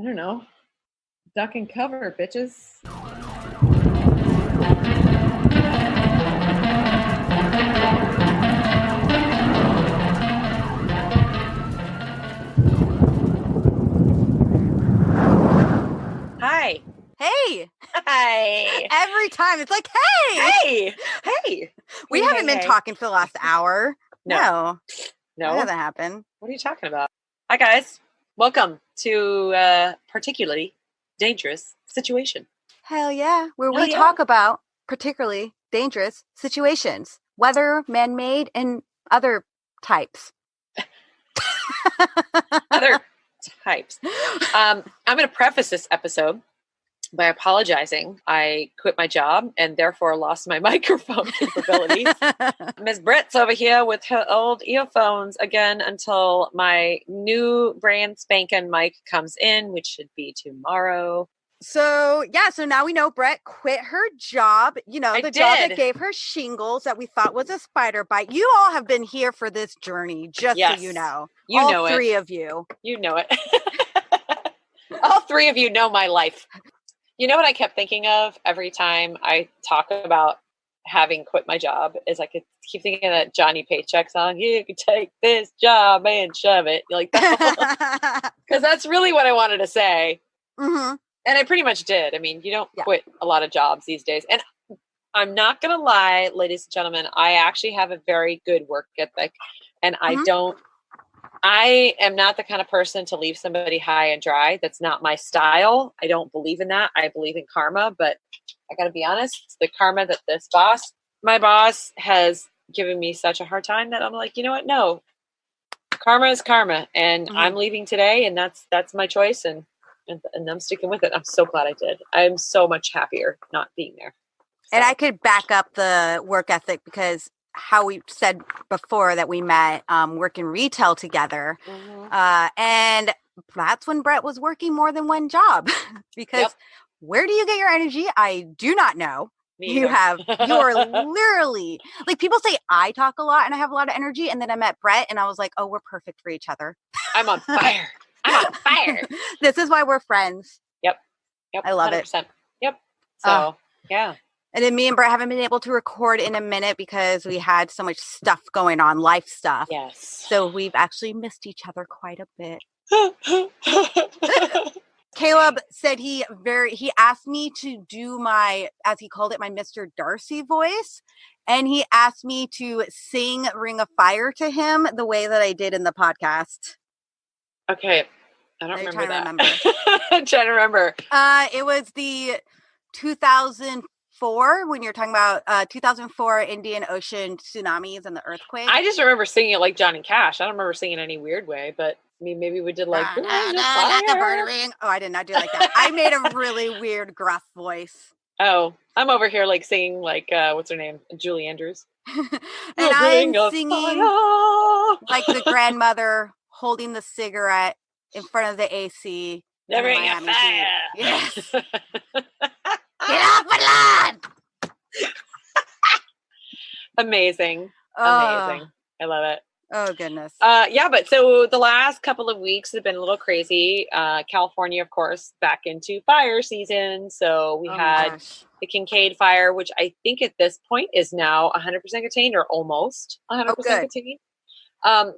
I don't know. Duck and cover, bitches. Hi. Hey. Hi. Every time it's like, hey. Hey. Hey. We Hey, haven't hey, been hey. talking for the last hour. No. That hasn't happened. What are you talking about? Hi, guys. Welcome to Particularly Dangerous Situation. Hell yeah. Where Hell we yeah. talk about particularly dangerous situations, whether man-made and other types. Other types. I'm going to preface this episode by apologizing. I quit my job and therefore lost my microphone capabilities. Ms. Britt's over here with her old earphones again until my new brand spanking mic comes in, which should be tomorrow. So now we know Brett quit her job, job that gave her shingles that we thought was a spider bite. You all have been here for this journey, just so you know. All three of you. You know it. All three of you know my life. You know what I kept thinking of every time I talk about having quit my job is I could keep thinking of that Johnny Paycheck song, "You can take this job and shove it." Like that. Because that's really what I wanted to say. Mm-hmm. And I pretty much did. I mean, you don't quit a lot of jobs these days. And I'm not going to lie, ladies and gentlemen, I actually have a very good work ethic. And I am not the kind of person to leave somebody high and dry. That's not my style. I don't believe in that. I believe in karma. But I got to be honest, the karma that my boss has given me such a hard time that I'm like, you know what? No, karma is karma. And I'm leaving today. And that's my choice. And I'm sticking with it. I'm so glad I did. I'm so much happier not being there. So. And I could back up the work ethic because how we said before that we met working retail together. And that's when Brett was working more than one job because where do you get your energy? I do not know. You are literally like people say I talk a lot and I have a lot of energy. And then I met Brett and I was like, oh, we're perfect for each other. I'm on fire. I'm on fire. This is why we're friends. Yep. I love 100%. it. Yep. So, yeah. And then me and Brett haven't been able to record in a minute because we had so much stuff going on, life stuff. Yes. So we've actually missed each other quite a bit. Caleb said he asked me to do my, as he called it, my Mr. Darcy voice. And he asked me to sing Ring of Fire to him the way that I did in the podcast. Okay. I don't remember that. Remember. I'm trying to remember. It was the 2004 when you're talking about 2004 Indian Ocean tsunamis and the earthquake. I just remember singing it like Johnny Cash. I don't remember singing any weird way, but I mean, maybe we did like like a bird ring. Oh, I did not do like that. I made a really weird gruff voice. Oh, I'm over here like singing like what's her name? Julie Andrews. And I'm singing like the grandmother holding the cigarette in front of the AC. The Ring of Fire. Yes. Get off my lawn. Amazing. Amazing. I love it. Oh, goodness. Yeah, but so the last couple of weeks have been a little crazy. California, of course, back into fire season. So we had the Kincaid fire, which I think at this point is now 100% contained or almost 100% contained.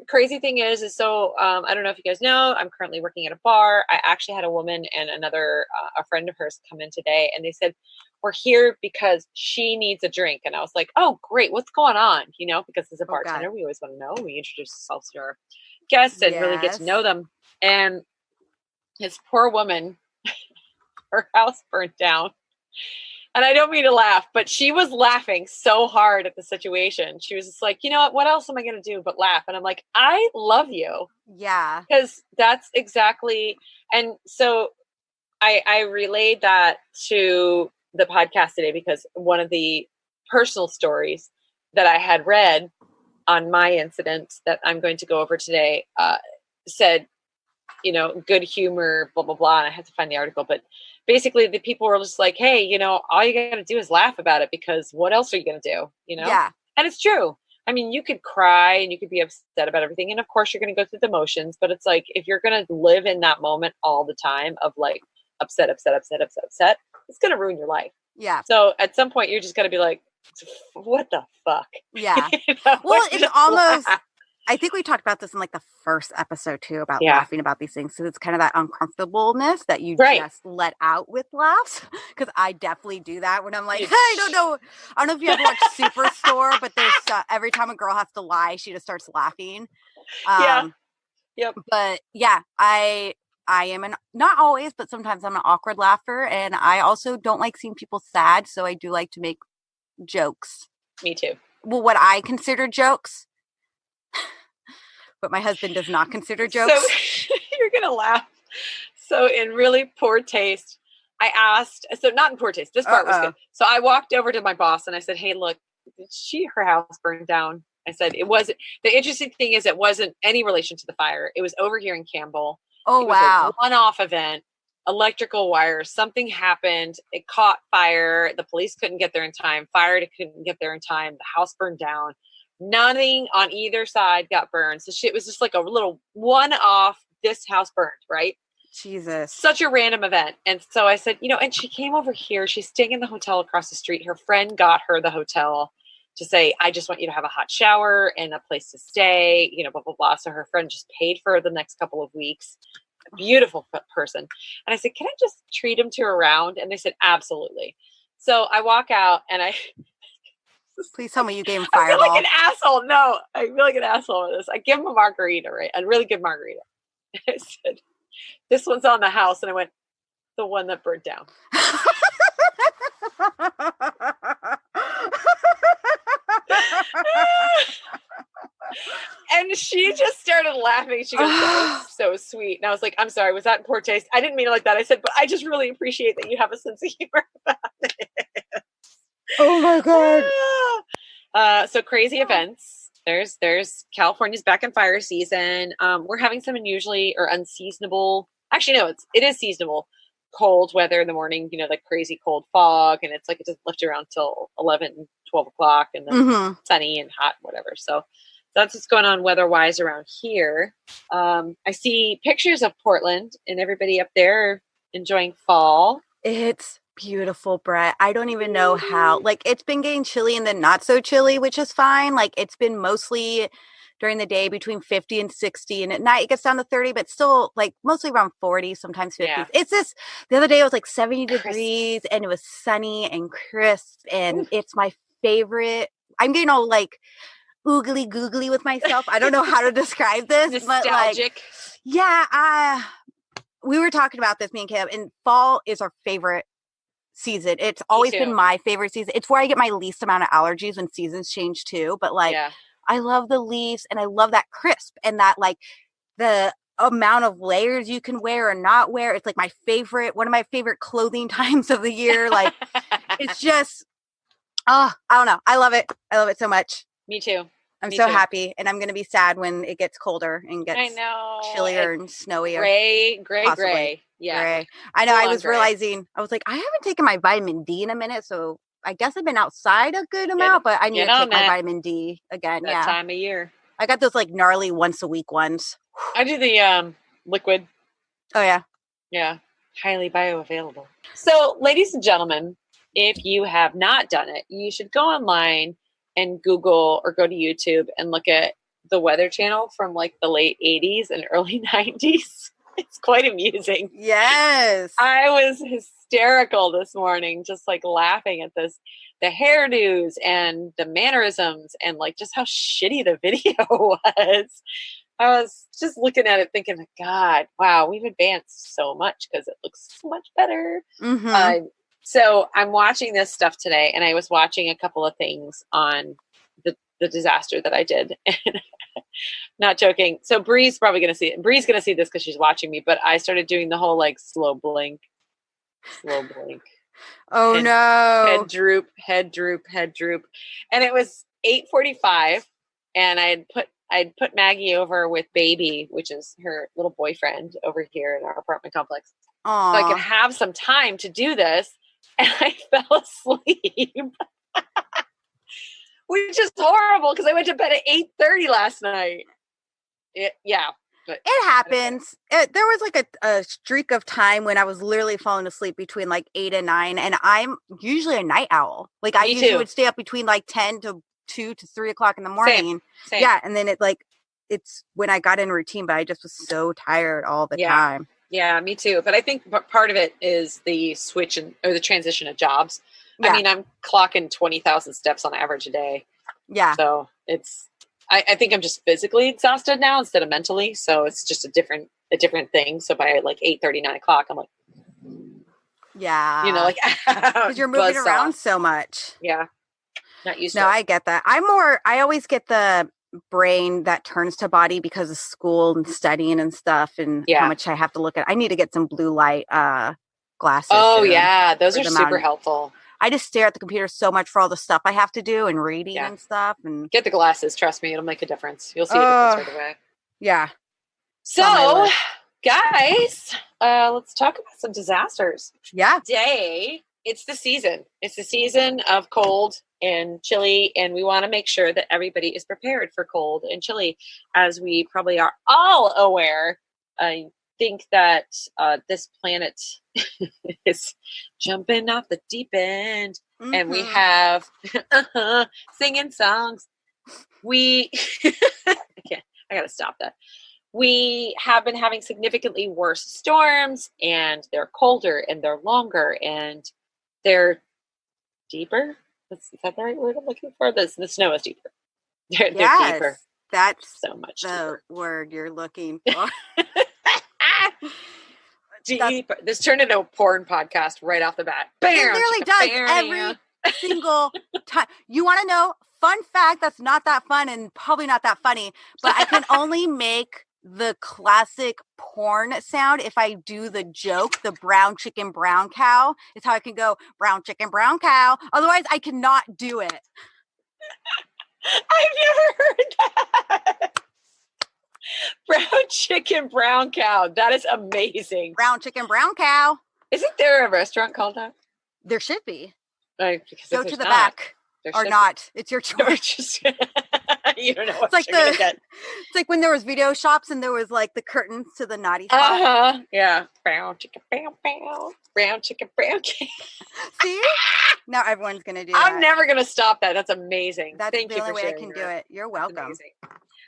Crazy thing is so I don't know if you guys know, I'm currently working at a bar. I actually had a woman and another a friend of hers come in today, and they said, we're here because she needs a drink. And I was like, oh, great. What's going on? You know, because as a bartender, we always want to know. We introduce ourselves to our guests and really get to know them. And this poor woman, her house burnt down. And I don't mean to laugh, but she was laughing so hard at the situation. She was just like, you know what else am I going to do but laugh? And I'm like, I love you. Yeah. Because that's exactly. And so I relayed that to the podcast today because one of the personal stories that I had read on my incident that I'm going to go over today said, you know, good humor, blah, blah, blah. And I had to find the article, but basically the people were just like, hey, you know, all you got to do is laugh about it because what else are you going to do? You know? Yeah. And it's true. I mean, you could cry and you could be upset about everything. And of course, you're going to go through the motions. But it's like, if you're going to live in that moment all the time of like upset, it's going to ruin your life. Yeah. So at some point, you're just going to be like, what the fuck? Yeah. Well, it's almost, I think we talked about this in like the first episode too, about laughing about these things. So it's kind of that uncomfortableness that you just let out with laughs. Cause I definitely do that when I'm like, hey, I don't know if you ever watched Superstore, but there's every time a girl has to lie, she just starts laughing. Yep. But yeah, I am not always, but sometimes I'm an awkward laugher. And I also don't like seeing people sad. So I do like to make jokes. Me too. Well, what I consider jokes. But my husband does not consider jokes. So you're going to laugh. So in really poor taste, I asked, so not in poor taste, this part was good. So I walked over to my boss and I said, hey, look, her house burned down. I said, the interesting thing is it wasn't any relation to the fire. It was over here in Campbell. Oh, wow. A one-off event, electrical wires, something happened. It caught fire. The police couldn't get there in time. Fire couldn't get there in time. The house burned down. Nothing on either side got burned. So it was just like a little one-off, this house burned, right? Jesus. Such a random event. And so I said, and she came over here. She's staying in the hotel across the street. Her friend got her the hotel to say, I just want you to have a hot shower and a place to stay, blah, blah, blah. So her friend just paid for the next couple of weeks. A beautiful person. And I said, can I just treat him to a round? And they said, absolutely. So I walk out and please tell me you gave him Fireball. I feel like an asshole. No, I feel like an asshole with this. I give him a margarita, right? A really good margarita. I said, this one's on the house. And I went, the one that burned down. And she just started laughing. She goes, that was so sweet. And I was like, I'm sorry, was that in poor taste? I didn't mean it like that. I said, but I just really appreciate that you have a sense of humor about it. Oh my God. So crazy events. There's California's back in fire season. We're having some unusually or unseasonable. Actually, no, it is seasonable. Cold weather in the morning, like crazy cold fog. And it's like it doesn't lift around till 11, 12 o'clock and then sunny and hot, whatever. So that's what's going on weather-wise around here. I see pictures of Portland and everybody up there enjoying fall. It's beautiful, Brett. I don't even know how. Like, it's been getting chilly and then not so chilly, which is fine. Like, it's been mostly during the day between 50 and 60. And at night, it gets down to 30, but still, like, mostly around 40, sometimes 50. Yeah. It's this, the other day, it was like 70 degrees and it was sunny and crisp. And it's my favorite. I'm getting all, like, oogly googly with myself. I don't know how to describe this. Nostalgic. But like, we were talking about this, me and Caleb, and fall is our favorite season. It's always been my favorite season. It's where I get my least amount of allergies when seasons change too. But like, I love the leaves and I love that crisp and that like the amount of layers you can wear or not wear. It's like one of my favorite clothing times of the year. Like, it's just, I don't know. I love it. I love it so much. Me too. I'm so happy, and I'm going to be sad when it gets colder and gets chillier and snowier. Gray. Yeah. Gray. I know. I was realizing, I was like, I haven't taken my vitamin D in a minute, so I guess I've been outside a good amount, but I need to take my vitamin D again. That time of year. I got those like gnarly once a week ones. I do the liquid. Oh, yeah. Yeah. Highly bioavailable. So, ladies and gentlemen, if you have not done it, you should go online and Google or go to YouTube and look at the Weather Channel from like the late 80s and early 90s. It's quite amusing. Yes. I was hysterical this morning, just like laughing at this, the hairdos and the mannerisms and like just how shitty the video was. I was just looking at it thinking, God, wow, we've advanced so much because it looks so much better. Mm-hmm. So I'm watching this stuff today, and I was watching a couple of things on the disaster that I did. Not joking. So Bree's probably going to see it. Bree's going to see this because she's watching me, but I started doing the whole like slow blink. Oh, and no. Head droop. And it was 8:45, and I'd put Maggie over with Baby, which is her little boyfriend over here in our apartment complex. Aww. So I could have some time to do this. And I fell asleep. which is horrible because I went to bed at 8:30 last night. Yeah. But it happens. There was like a streak of time when I was literally falling asleep between like 8 and 9, and I'm usually a night owl. Like I usually would stay up between like 10 to 2 to 3 o'clock in the morning. Same. Yeah, and then it's when I got in routine, but I just was so tired all the time. Yeah, me too. But I think part of it is the switch or the transition of jobs. Yeah. I mean, I'm clocking 20,000 steps on average a day. Yeah. So it's. I think I'm just physically exhausted now instead of mentally. So it's just a different thing. So by like 8:30, 9 o'clock, I'm like, yeah, you know, like because you're moving around so much. Yeah, not used to. No, I get that. I always get the brain that turns to body because of school and studying and stuff, and how much I have to look at. I need to get some blue light glasses. Oh yeah, those are super helpful. I just stare at the computer so much for all the stuff I have to do and reading and stuff. And get the glasses. Trust me, it'll make a difference. You'll see a difference right away. Yeah. So, guys, let's talk about some disasters. Yeah. Today, it's the season. It's the season of cold and chilly, and we want to make sure that everybody is prepared for cold and chilly, as we probably are all aware. I think that this planet is jumping off the deep end, and we have singing songs. I gotta stop that. We have been having significantly worse storms, and they're colder and they're longer and they're deeper. Is that the right word I'm looking for? The snow is deeper. They're deeper. That's so much the deeper. Word you're looking for. Deeper. This turned into a porn podcast right off the bat. Bam, it literally does every single time. You want to know? Fun fact that's not that fun and probably not that funny, but I can only make the classic porn sound if I do the joke, the brown chicken, brown cow. It's how I can go brown chicken, brown cow. Otherwise, I cannot do it. I've never heard that. Brown chicken, brown cow. That is amazing. Brown chicken, brown cow. Isn't there a restaurant called that? There should be. Go to the back. Or not. It's your choice. You don't know what you're gonna get. It's like when there was video shops and there was like the curtains to the naughty spot. Yeah. Brown chicken, brown cow. Brown chicken, brown cow. See? Now everyone's gonna do that. I'm never gonna stop that. That's amazing. That's Thank the you only for way I sharing can do it. You're welcome.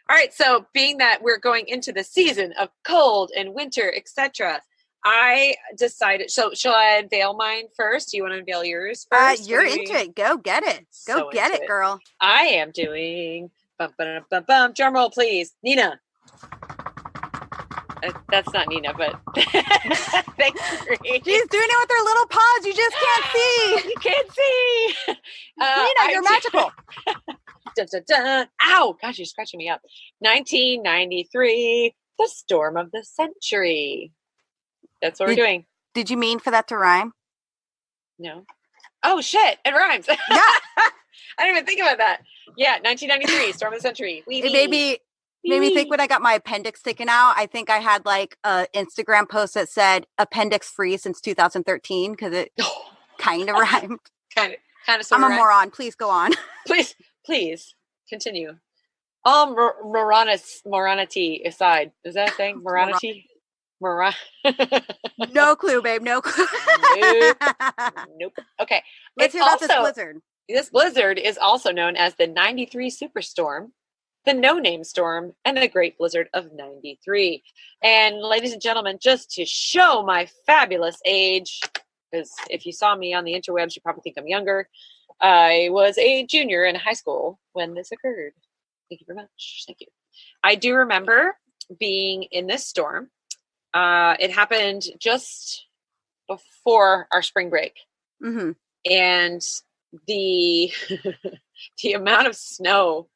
All right. So being that we're going into the season of cold and winter, etc., I decided. So shall I unveil mine first? Do you want to unveil yours first? You're into it. Go get it. Go get it, girl. I am doing. Drum roll, please. Nina. That's not Nina, but thanks. She's doing it with her little paws. You just can't see. You can't see. Nina, you're magical. Dun, dun, dun. Ow! Gosh, you're scratching me up. 1993, the storm of the century. That's what we're doing. Did you mean for that to rhyme? No. Oh, shit. It rhymes. Yeah. I didn't even think about that. Yeah, 1993, storm of the century. It made me think when I got my appendix taken out, I think I had like an Instagram post that said appendix free since 2013 because it kind of rhymed. Kind of. I'm a moron. Please go on. Please continue. All moronity aside. Is that a thing? Moronity? No clue, babe. No clue. Nope. Okay. Let's hear about this blizzard. This blizzard is also known as the 93 Superstorm, the No-Name Storm, and the Great Blizzard of 93. And ladies and gentlemen, just to show my fabulous age, because if you saw me on the interwebs, you probably think I'm younger. I was a junior in high school when this occurred. Thank you very much. Thank you. I do remember being in this storm. It happened just before our spring break. Mm-hmm. And the the amount of snow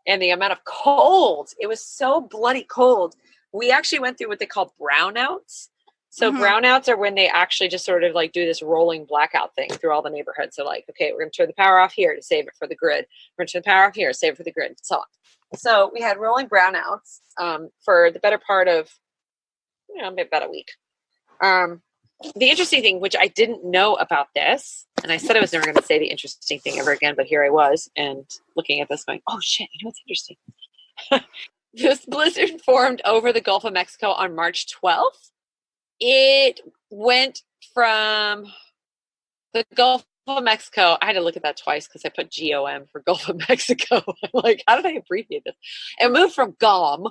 and the amount of cold, it was so bloody cold. We actually went through what they call brownouts. So brownouts are when they actually just sort of like do this rolling blackout thing through all the neighborhoods. So like, okay, we're going to turn the power off here to save it for the grid. We're going to turn the power off here, save it for the grid, and so on. So we had rolling brownouts for the better part of, maybe about a week. the interesting thing, which I didn't know about this, and I said I was never going to say the interesting thing ever again, but here I was, and looking at this going, oh shit, you know what's interesting? This blizzard formed over the Gulf of Mexico on March 12th. It went from the Gulf of Mexico. I had to look at that twice because I put GOM for Gulf of Mexico. I'm like, how did I abbreviate this? It moved from GOM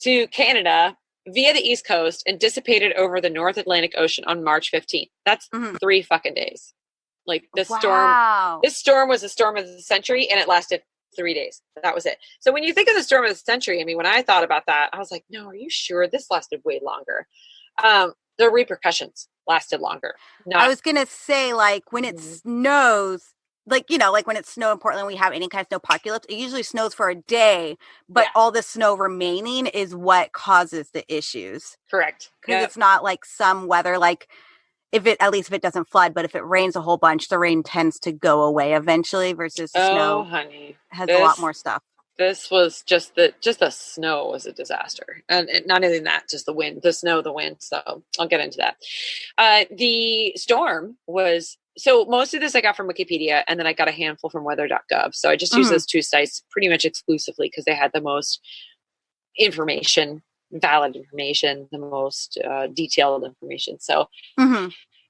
to Canada via the East Coast and dissipated over the North Atlantic Ocean on March 15th. That's 3 fucking days. Like this storm was the storm of the century, and it lasted 3 days. That was it. So when you think of the storm of the century, I mean, when I thought about that, I was like, no, are you sure? This lasted way longer. The repercussions lasted longer. I was going to say, like, when it snows, like, you know, like when it snowed in Portland, we have any kind of snowpocalypse. It usually snows for a day, but all the snow remaining is what causes the issues. Correct. Because it's not like some weather, like, at least if it doesn't flood, but if it rains a whole bunch, the rain tends to go away eventually versus the snow has a lot more stuff. This was just the snow was a disaster. And not only that, just the wind, the snow, the wind. So I'll get into that. The storm was, so most of this I got from Wikipedia, and then I got a handful from weather.gov. So I just used those 2 sites pretty much exclusively because they had the most valid information, the most detailed information. So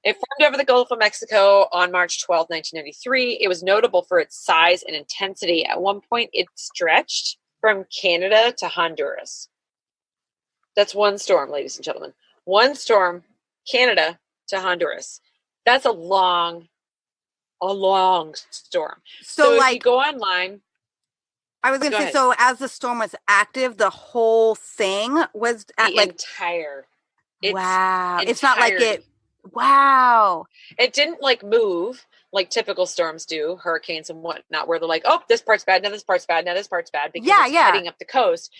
it formed over the Gulf of Mexico on March 12, 1993. It was notable for its size and intensity. At one point, it stretched from Canada to Honduras. That's one storm, ladies and gentlemen. One storm, Canada to Honduras. That's a long storm. So like, if you go online... I was going to say, so as the storm was active, the whole thing was at entire. Wow. It's not like it. Wow. It didn't like move like typical storms do, hurricanes and whatnot, where they're like, oh, this part's bad, now this part's bad, now this part's bad, because it's heading up the coast.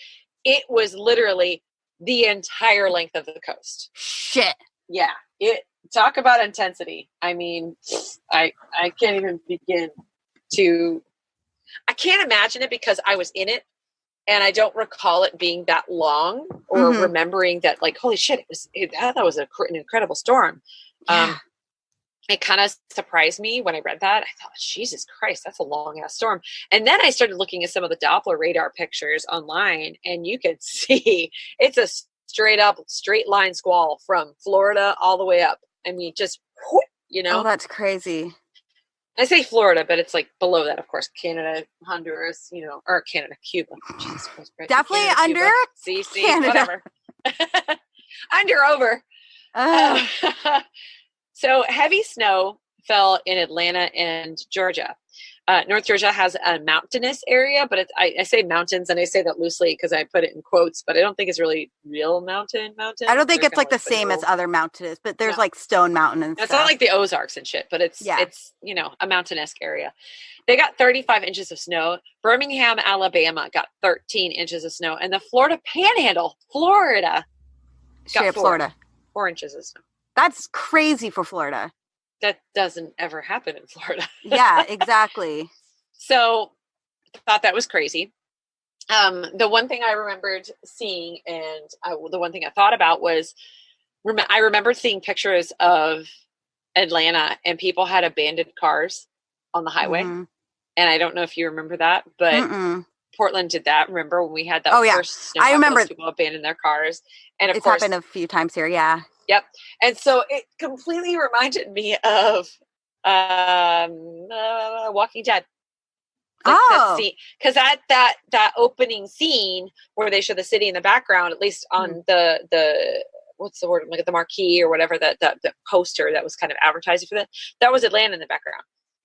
It was literally the entire length of the coast. Shit. Yeah. Talk about intensity. I mean, I can't even begin to... I can't imagine it because I was in it and I don't recall it being that long or remembering that, like, holy shit, that was an incredible storm. Yeah. It kind of surprised me when I read that. I thought, Jesus Christ, that's a long ass storm. And then I started looking at some of the Doppler radar pictures online, and you could see it's a straight line squall from Florida all the way up. I mean, just, you know. Oh, that's crazy. I say Florida, but it's like below that, of course. Canada, Honduras, you know, or Canada, Cuba. Jesus Christ, definitely Canada, under Cuba, CC, whatever. Over. So heavy snow fell in Atlanta and Georgia. North Georgia has a mountainous area, but I say mountains, and I say that loosely because I put it in quotes, but I don't think it's really real mountain. I don't think it's like the same as other mountains, but there's like Stone Mountain and stuff. It's not like the Ozarks and shit, but it's, you know, a mountainous area. They got 35 inches of snow. Birmingham, Alabama got 13 inches of snow. And the Florida Panhandle, Florida, got 4 inches of snow. That's crazy for Florida. That doesn't ever happen in Florida. Yeah, exactly. So I thought that was crazy. The one thing I remembered seeing, and the one thing I thought about was, I remembered seeing pictures of Atlanta, and people had abandoned cars on the highway. And I don't know if you remember that, but Portland did that. Remember when we had that first snow? I remember people abandoned their cars. And of it's course, happened a few times here. Yeah. Yep. And so it completely reminded me of Walking Dead. Like because at that opening scene where they show the city in the background, at least on the what's the word, like the marquee or whatever, the poster that was kind of advertising for that was Atlanta in the background.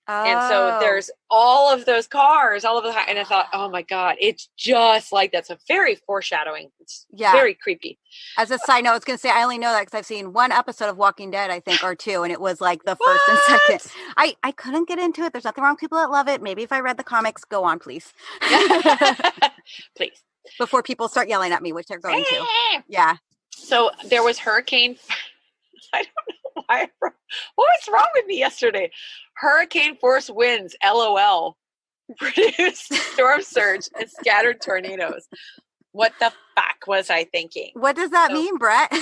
And so there's all of those cars, and I thought, oh my God, it's just like that's a very foreshadowing. It's very creepy. As a side note, I was going to say, I only know that because I've seen one episode of Walking Dead, I think, or two, and it was like the first and second. I couldn't get into it. There's nothing wrong with people that love it. Maybe if I read the comics, go on, please. Please. Before people start yelling at me, which they're going to. Yeah. So there was hurricane. I don't know why. What was wrong with me yesterday? Hurricane force winds, LOL, produced storm surge and scattered tornadoes. What the fuck was I thinking? What does that mean, Brett?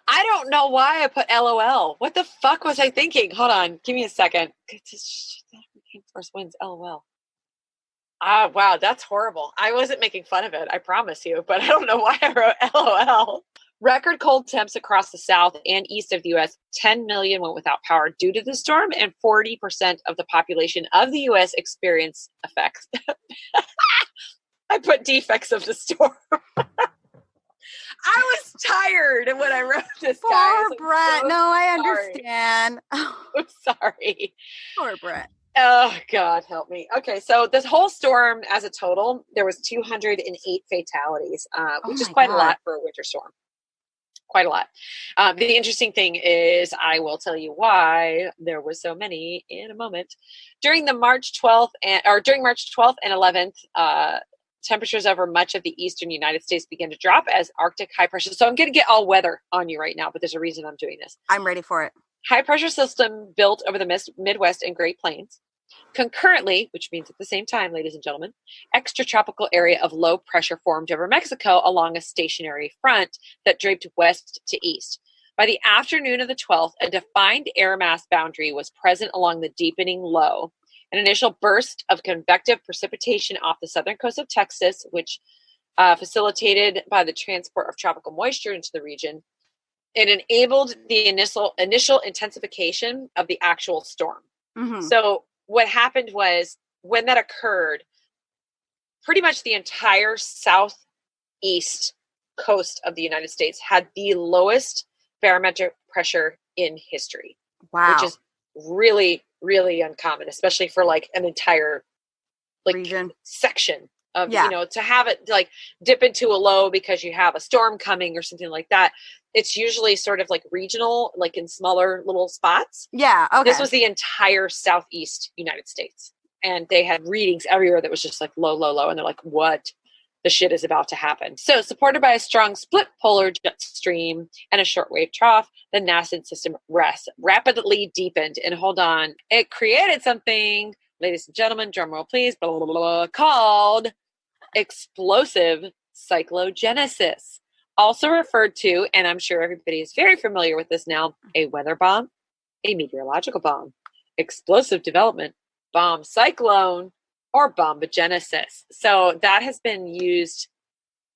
I don't know why I put LOL. What the fuck was I thinking? Hold on. Give me a second. Force winds. LOL. Ah, wow. That's horrible. I wasn't making fun of it. I promise you. But I don't know why I wrote LOL. Record cold temps across the south and east of the U.S. 10 million went without power due to the storm, and 40% of the population of the U.S. experienced effects. I put defects of the storm. I was tired when I wrote this, guys. Poor Brett. So no, I understand. I'm sorry. Poor Brett. Oh, God, help me. Okay, so this whole storm as a total, there was 208 fatalities, which is quite a lot for a winter storm. Quite a lot. The interesting thing is, I will tell you why there were so many in a moment. During March 12th and 11th, temperatures over much of the eastern United States began to drop as Arctic high pressure. So I'm going to get all weather on you right now, but there's a reason I'm doing this. I'm ready for it. High pressure system built over the Midwest and Great Plains. Concurrently, which means at the same time, ladies and gentlemen, extratropical area of low pressure formed over Mexico along a stationary front that draped west to east. By the afternoon of the 12th, a defined air mass boundary was present along the deepening low. An initial burst of convective precipitation off the southern coast of Texas, which facilitated by the transport of tropical moisture into the region, it enabled the initial intensification of the actual storm. Mm-hmm. So what happened was, when that occurred, pretty much the entire southeast coast of the United States had the lowest barometric pressure in history. Wow. Which is really, really uncommon, especially for like an entire region section of, to have it like dip into a low because you have a storm coming or something like that. It's usually sort of like regional, like in smaller little spots. Yeah. Okay. This was the entire southeast United States. And they had readings everywhere that was just like low, low, low. And they're like, what the shit is about to happen? So, supported by a strong split polar jet stream and a shortwave trough, the nascent system rapidly deepened. And hold on, it created something, ladies and gentlemen, drum roll please, blah, blah, blah, blah, called explosive cyclogenesis. Also referred to, and I'm sure everybody is very familiar with this now, a weather bomb, a meteorological bomb, explosive development, bomb cyclone, or bombogenesis. So that has been used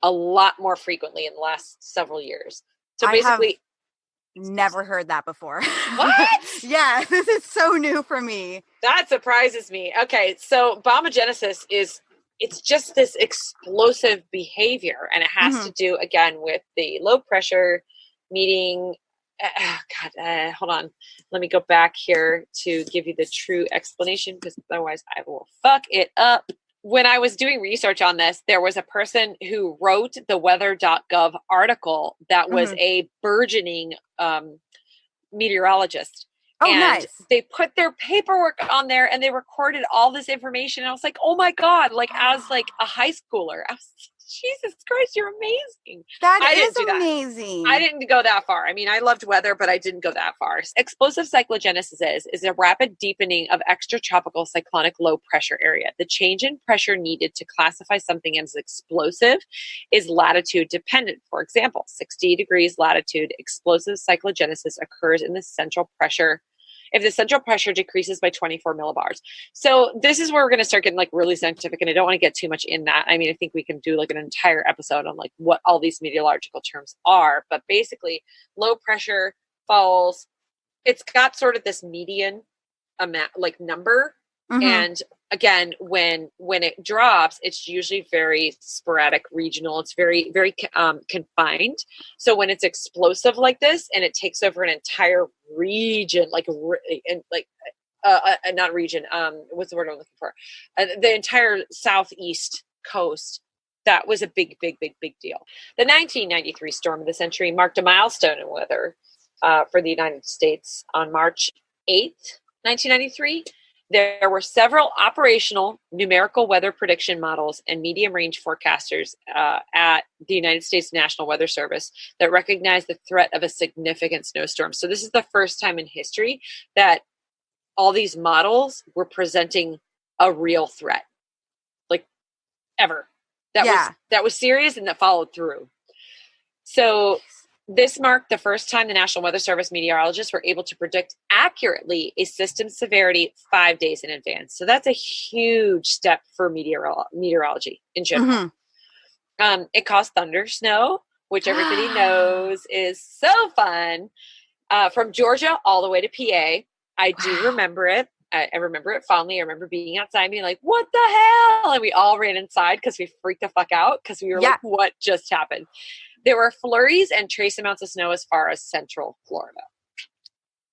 a lot more frequently in the last several years. So basically, never heard that before. What? Yeah, this is so new for me. That surprises me. Okay, so bombogenesis it's just this explosive behavior, and it has to do, again, with the low pressure meeting. Hold on. Let me go back here to give you the true explanation, because otherwise I will fuck it up. When I was doing research on this, there was a person who wrote the weather.gov article that was a burgeoning meteorologist. Oh, and nice. They put their paperwork on there and they recorded all this information. And I was like, oh my God, like as like a high schooler, I was, Jesus Christ, you're amazing. That is amazing. I didn't go that far. I mean, I loved weather, but I didn't go that far. Explosive cyclogenesis is a rapid deepening of extratropical cyclonic low pressure area. The change in pressure needed to classify something as explosive is latitude dependent. For example, 60 degrees latitude, explosive cyclogenesis occurs in the central pressure if the central pressure decreases by 24 millibars. So this is where we're going to start getting like really scientific, and I don't want to get too much in that. I mean, I think we can do like an entire episode on like what all these meteorological terms are, but basically low pressure falls, it's got sort of this median amount, like number. And again, when it drops, it's usually very sporadic, regional. It's very, very confined. So when it's explosive like this and it takes over an entire region, not region, what's the word I'm looking for? The entire southeast coast, that was a big, big, big, big deal. The 1993 storm of the century marked a milestone in weather for the United States. On March 8th, 1993, there were several operational numerical weather prediction models and medium range forecasters at the United States National Weather Service that recognized the threat of a significant snowstorm. So this is the first time in history that all these models were presenting a real threat, like ever. That was serious and that followed through. So This marked the first time the National Weather Service meteorologists were able to predict accurately a system's severity 5 days in advance. So that's a huge step for meteorology in general. Mm-hmm. It caused thunder snow, which everybody knows is so fun. From Georgia all the way to PA. I do remember it. I remember it fondly. I remember being outside and being like, what the hell? And we all ran inside because we freaked the fuck out because we were like, what just happened? There were flurries and trace amounts of snow as far as central Florida.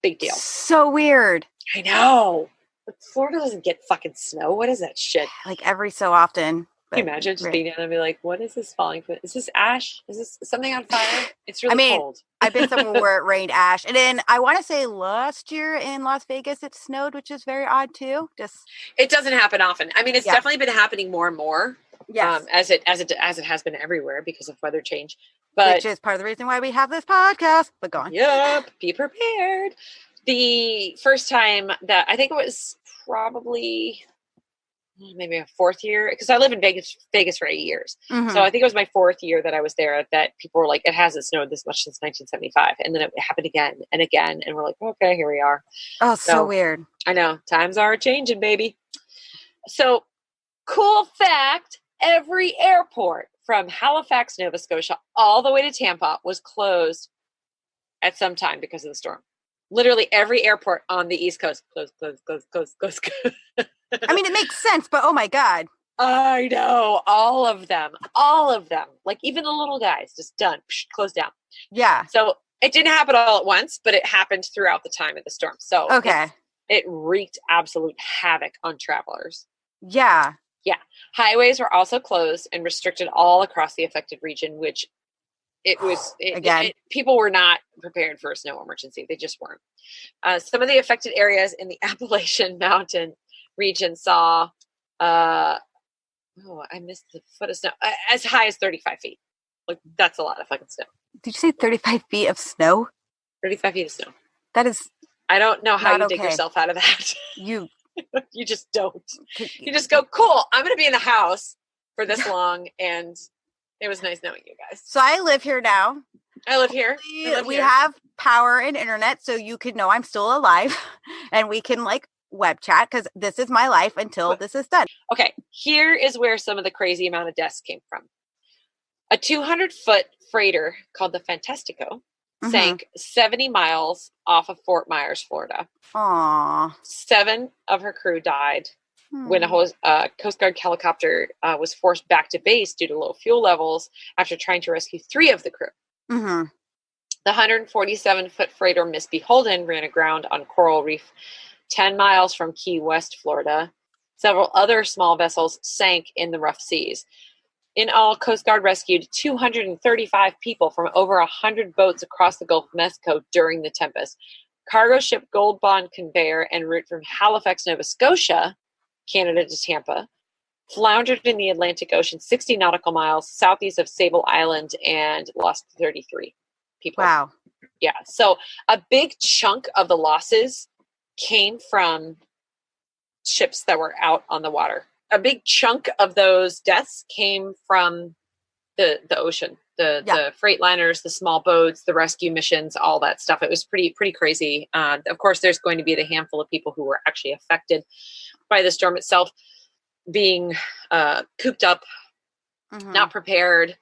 Big deal. So weird. I know. But Florida doesn't get fucking snow. What is that shit? Like every so often. Can you imagine just being down there and be like, what is this falling from? Is this ash? Is this something on fire? It's really cold. I've been somewhere where it rained ash. And then I want to say last year in Las Vegas, it snowed, which is very odd too. It doesn't happen often. I mean, it's definitely been happening more and more. Yes. As it has been everywhere because of weather change. But which is part of the reason why we have this podcast. But go on. Yep. Be prepared. The first time that I think it was probably maybe a fourth year, because I live in Vegas for 8 years. Mm-hmm. So I think it was my fourth year that I was there that people were like, it hasn't snowed this much since 1975. And then it happened again and again. And we're like, okay, here we are. Oh, so weird. I know. Times are changing, baby. So cool fact, every airport from Halifax, Nova Scotia, all the way to Tampa was closed at some time because of the storm. Literally every airport on the East Coast closed. I mean, it makes sense, but oh my God. I know. All of them. Like even the little guys, just done, closed down. Yeah. So it didn't happen all at once, but it happened throughout the time of the storm. So okay. It wreaked absolute havoc on travelers. Yeah. Yeah. Highways were also closed and restricted all across the affected region, which people were not prepared for a snow emergency. They just weren't. Some of the affected areas in the Appalachian Mountain region saw, I missed the foot of snow, as high as 35 feet. Like, that's a lot of fucking snow. Did you say 35 feet of snow? 35 feet of snow. That is. I don't know how you dig yourself out of that. You just don't. You just go, cool, I'm going to be in the house for this long, and it was nice knowing you guys. So I live here now. I live here. We have power and internet, so you could know I'm still alive, and we can web chat because this is my life until this is done. Okay, here is where some of the crazy amount of deaths came from. A 200-foot freighter called the Fantastico sank 70 miles off of Fort Myers, Florida. Aww. 7 of her crew died when a Coast Guard helicopter was forced back to base due to low fuel levels after trying to rescue 3 of the crew. Mm-hmm. The 147-foot freighter Miss Beholden ran aground on Coral Reef 10 miles from Key West, Florida. Several other small vessels sank in the rough seas. In all, Coast Guard rescued 235 people from over 100 boats across the Gulf of Mexico during the tempest. Cargo ship Gold Bond conveyor en route from Halifax, Nova Scotia, Canada to Tampa, floundered in the Atlantic Ocean 60 nautical miles southeast of Sable Island and lost 33 people. Wow. Yeah. So a big chunk of the losses came from ships that were out on the water. A big chunk of those deaths came from the ocean, the freight liners, the small boats, the rescue missions, all that stuff. It was pretty crazy. Of course, there's going to be the handful of people who were actually affected by the storm itself, being cooped up, not prepared,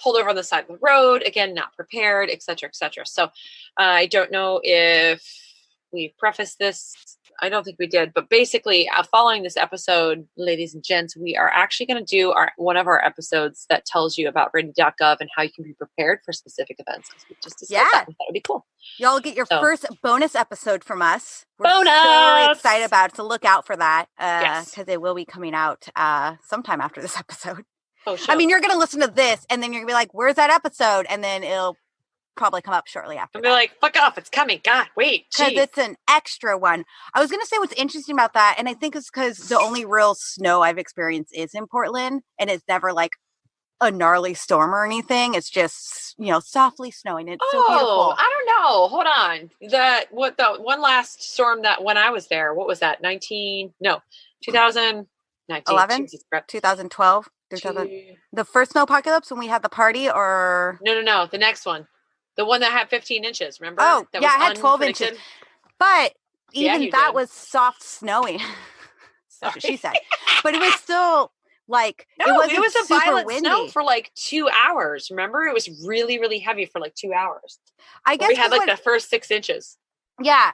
pulled over on the side of the road, again, not prepared, et cetera, et cetera. So I don't know if we prefaced this. I don't think we did, but basically following this episode, ladies and gents, we are actually going to do one of our episodes that tells you about ready.gov and how you can be prepared for specific events. We just discussed that. That would be cool. Y'all get your first bonus episode from us. We're so excited about it. So look out for that because it will be coming out sometime after this episode. Oh, sure. I mean, you're going to listen to this and then you're going to be like, where's that episode? And then it'll probably come up shortly after. And be like, fuck off, it's coming. God, wait. Because it's an extra one. I was going to say what's interesting about that, and I think it's because the only real snow I've experienced is in Portland, and it's never like a gnarly storm or anything. It's just, softly snowing. It's so beautiful. I don't know. Hold on. The one last storm that when I was there, what was that? 2019? 11? 2012? The first snowpocalypse when we had the party, or? No. The next one. The one that had 15 inches, remember? Oh, that yeah, was I had 12 inches. But even that was soft snowing. That's what she said. But it was still like, no, it was a violent windy snow for like 2 hours. Remember? It was really, really heavy for like 2 hours. I guess we had like the first 6 inches. Yeah.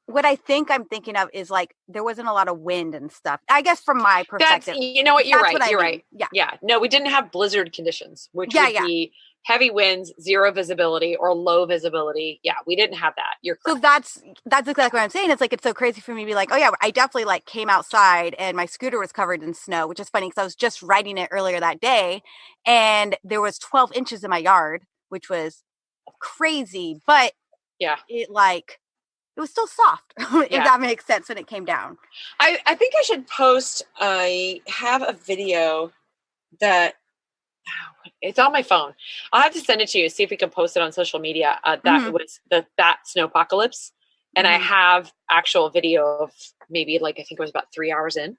What I think I'm thinking of is like there wasn't a lot of wind and stuff. I guess from my perspective. You know what? You're right. You're right. Yeah. Yeah. No, we didn't have blizzard conditions, which would be heavy winds, zero visibility, or low visibility. Yeah, we didn't have that. You're correct. So that's exactly what I'm saying. It's like it's so crazy for me to be like, oh yeah, I definitely like came outside and my scooter was covered in snow, which is funny because I was just riding it earlier that day, and there was 12 inches in my yard, which was crazy. But it was still soft, if that makes sense, when it came down. I think I should post, I have a video that, it's on my phone. I'll have to send it to you, see if we can post it on social media. That was that snowpocalypse. And I have actual video of maybe like, I think it was about 3 hours in,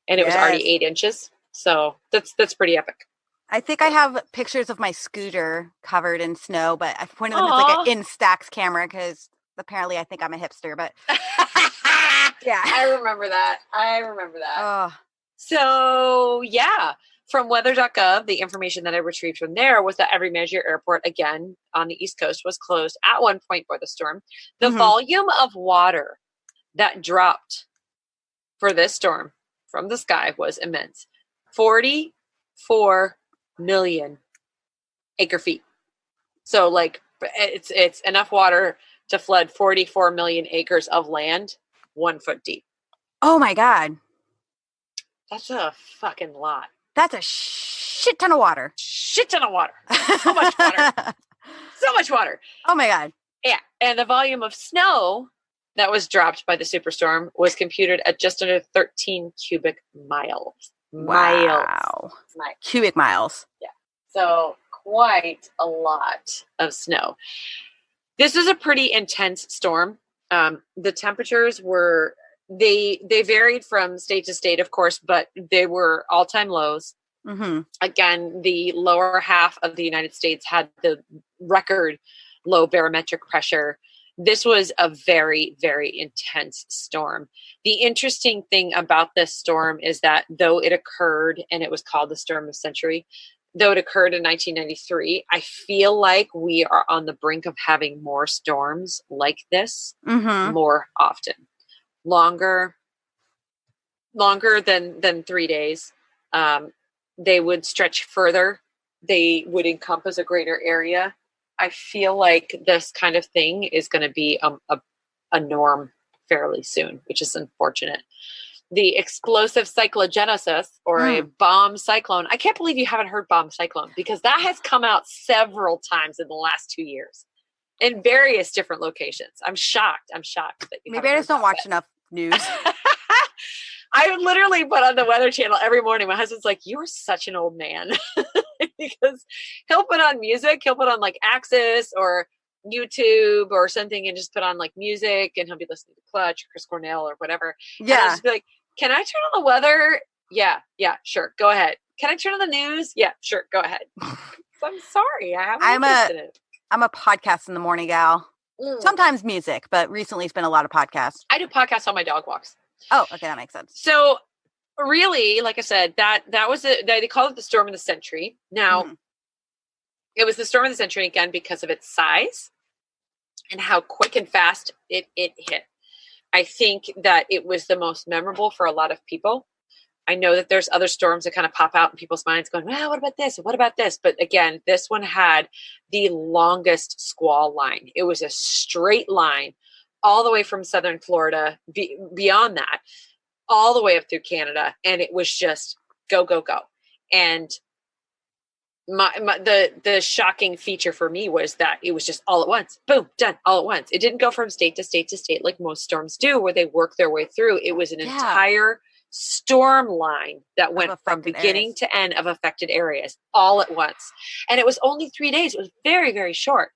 and it was already 8 inches. So that's pretty epic. I think I have pictures of my scooter covered in snow, but one of them is like an Instax camera because apparently I think I'm a hipster, but yeah. I remember that. So from weather.gov, the information that I retrieved from there was that every major airport, again, on the East Coast was closed at one point for the storm. The volume of water that dropped for this storm from the sky was immense. 44 million acre feet. So like it's enough water to flood 44 million acres of land 1 foot deep. Oh my God. That's a fucking lot. That's a shit ton of water. So much water. So much water. Oh my God. Yeah. And the volume of snow that was dropped by the superstorm was computed at just under 13 cubic miles. Wow. Cubic miles. Yeah. So quite a lot of snow. This was a pretty intense storm. The temperatures were, they varied from state to state, of course, but they were all-time lows. Again, the lower half of the United States had the record low barometric pressure. This was a very, very intense storm. The interesting thing about this storm is that though it occurred, and it was called the storm of the century, though it occurred in 1993, I feel like we are on the brink of having more storms like this more often. Longer than 3 days. They would stretch further. They would encompass a greater area. I feel like this kind of thing is going to be a norm fairly soon, which is unfortunate. The explosive cyclogenesis, or a bomb cyclone. I can't believe you haven't heard bomb cyclone, because that has come out several times in the last 2 years in various different locations. I'm shocked that you maybe I just don't watch enough news. I literally put on the Weather Channel every morning. My husband's like, "You're such an old man," because he'll put on music. He'll put on like Axis or YouTube or something, and just put on like music, and he'll be listening to Clutch or Chris Cornell or whatever. Yeah. And I'll just be like, "Can I turn on the weather?" Yeah, sure. Go ahead. Can I turn on the news? Yeah, sure. Go ahead. So I'm sorry. I haven't interest in it. I'm a podcast in the morning gal. Sometimes music, but recently it's been a lot of podcasts. I do podcasts on my dog walks. Oh, okay, that makes sense. So really, like I said, that was they called it the storm of the century. Now, it was the storm of the century again because of its size and how quick and fast it hit. I think that it was the most memorable for a lot of people. I know that there's other storms that kind of pop out in people's minds going, well, what about this? What about this? But again, this one had the longest squall line. It was a straight line all the way from southern Florida, beyond that, all the way up through Canada. And it was just go, go, go. And the shocking feature for me was that it was just all at once. Boom, done, all at once. It didn't go from state to state to state like most storms do, where they work their way through. It was an entire storm line that went from beginning to end of affected areas all at once. And it was only 3 days. It was very, very short.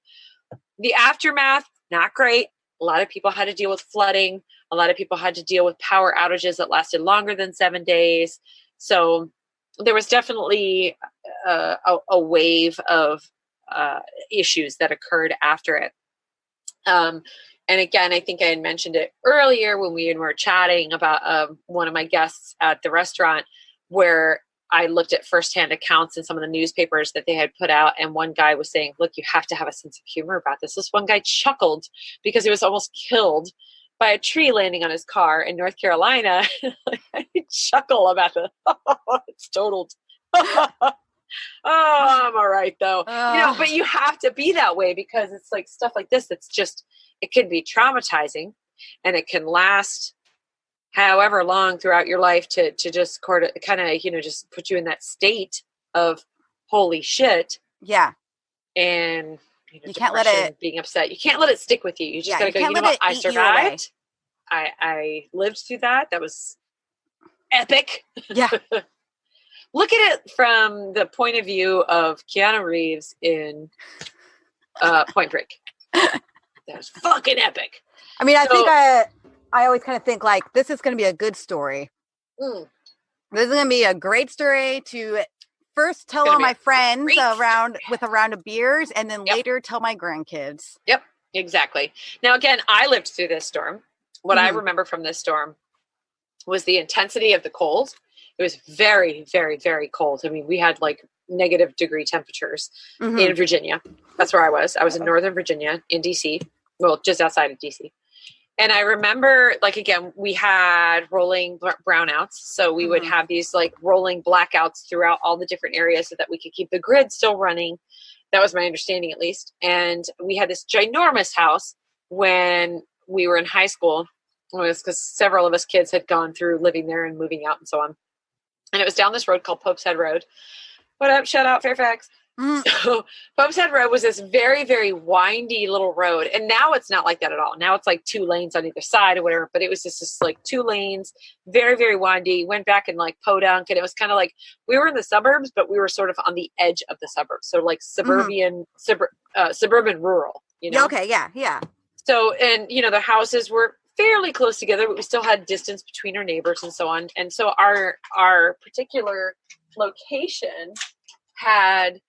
The aftermath, not great. A lot of people had to deal with flooding. A lot of people had to deal with power outages that lasted longer than 7 days. So there was definitely a wave of issues that occurred after it. And again, I think I had mentioned it earlier when we were chatting about one of my guests at the restaurant, where I looked at firsthand accounts in some of the newspapers that they had put out. And one guy was saying, look, you have to have a sense of humor about this. This one guy chuckled because he was almost killed by a tree landing on his car in North Carolina. I chuckle about the, it's totaled. Oh, I'm all right though. But you have to be that way, because it's like stuff like this that's just, it can be traumatizing, and it can last however long throughout your life to just kind of just put you in that state of holy shit. Yeah. And you can't let it, being upset, you can't let it stick with you. You just gotta go, you know what, I survived. I lived through that. That was epic. Yeah. Look at it from the point of view of Keanu Reeves in Point Break. That was fucking epic. I mean, I think I always kind of think like, this is going to be a good story. This is going to be a great story to first tell all my friends with a round of beers, and then later tell my grandkids. Yep, exactly. Now, again, I lived through this storm. What I remember from this storm was the intensity of the cold. It was very, very, very cold. I mean, we had like negative degree temperatures in Virginia. That's where I was. I was in Northern Virginia in DC. Well, just outside of DC. And I remember, like, again, we had rolling brownouts. So we would have these like rolling blackouts throughout all the different areas so that we could keep the grid still running. That was my understanding, at least. And we had this ginormous house when we were in high school. It was because several of us kids had gone through living there and moving out and so on. And it was down this road called Pope's Head Road. What up? Shout out Fairfax. So Pope's Head Road was this very, very windy little road. And now it's not like that at all. Now it's like 2 lanes on either side or whatever. But it was just like 2 lanes, very, very windy. Went back in like podunk. And it was kind of like we were in the suburbs, but we were sort of on the edge of the suburbs. So like suburban rural, you know? Okay. Yeah. Yeah. So, and the houses were fairly close together, but we still had distance between our neighbors and so on. And so our particular location had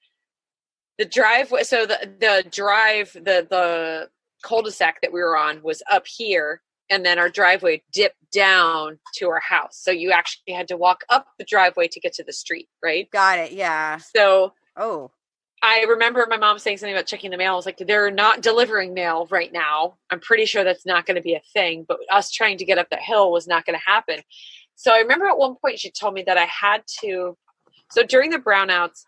the driveway. So the cul-de-sac that we were on was up here, and then our driveway dipped down to our house. So you actually had to walk up the driveway to get to the street, right? Got it. Yeah. So, I remember my mom saying something about checking the mail. I was like, they're not delivering mail right now. I'm pretty sure that's not going to be a thing, but us trying to get up that hill was not going to happen. So I remember at one point she told me that I had to, so during the brownouts,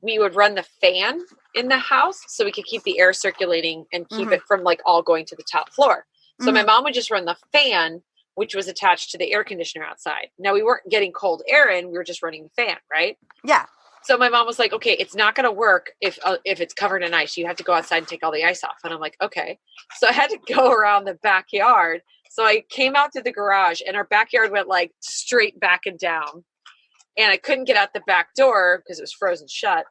we would run the fan in the house so we could keep the air circulating and keep it from like all going to the top floor. So my mom would just run the fan, which was attached to the air conditioner outside. Now we weren't getting cold air in, we were just running the fan, right? Yeah. So my mom was like, okay, it's not going to work if it's covered in ice. You have to go outside and take all the ice off. And I'm like, okay. So I had to go around the backyard. So I came out to the garage, and our backyard went like straight back and down. And I couldn't get out the back door because it was frozen shut.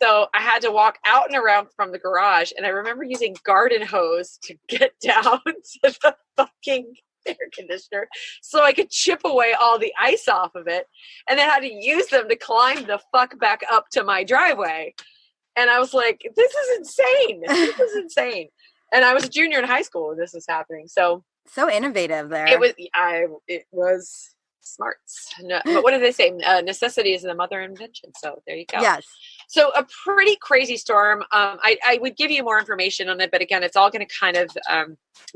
So I had to walk out and around from the garage. And I remember using garden hose to get down to the fucking air conditioner so I could chip away all the ice off of it, and then had to use them to climb the fuck back up to my driveway. And I was like, this is insane. This is insane. And I was a junior in high school when this was happening. So innovative there. It was smarts. No, but what do they say? Necessity is the mother of invention. So there you go. Yes. So a pretty crazy storm. I would give you more information on it, but again, it's all going to kind of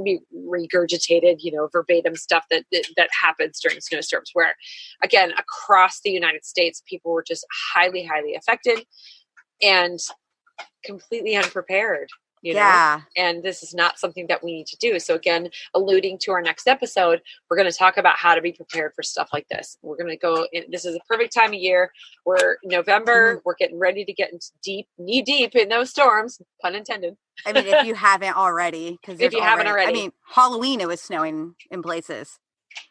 be regurgitated, verbatim stuff that happens during snowstorms, where again, across the United States, people were just highly, highly affected and completely unprepared. Yeah. And this is not something that we need to do. So again, alluding to our next episode, we're going to talk about how to be prepared for stuff like this. We're going to go in, this is a perfect time of year. We're November. We're getting ready to get into knee deep in those storms, pun intended. I mean, if you haven't already, haven't already, I mean, Halloween, it was snowing in places.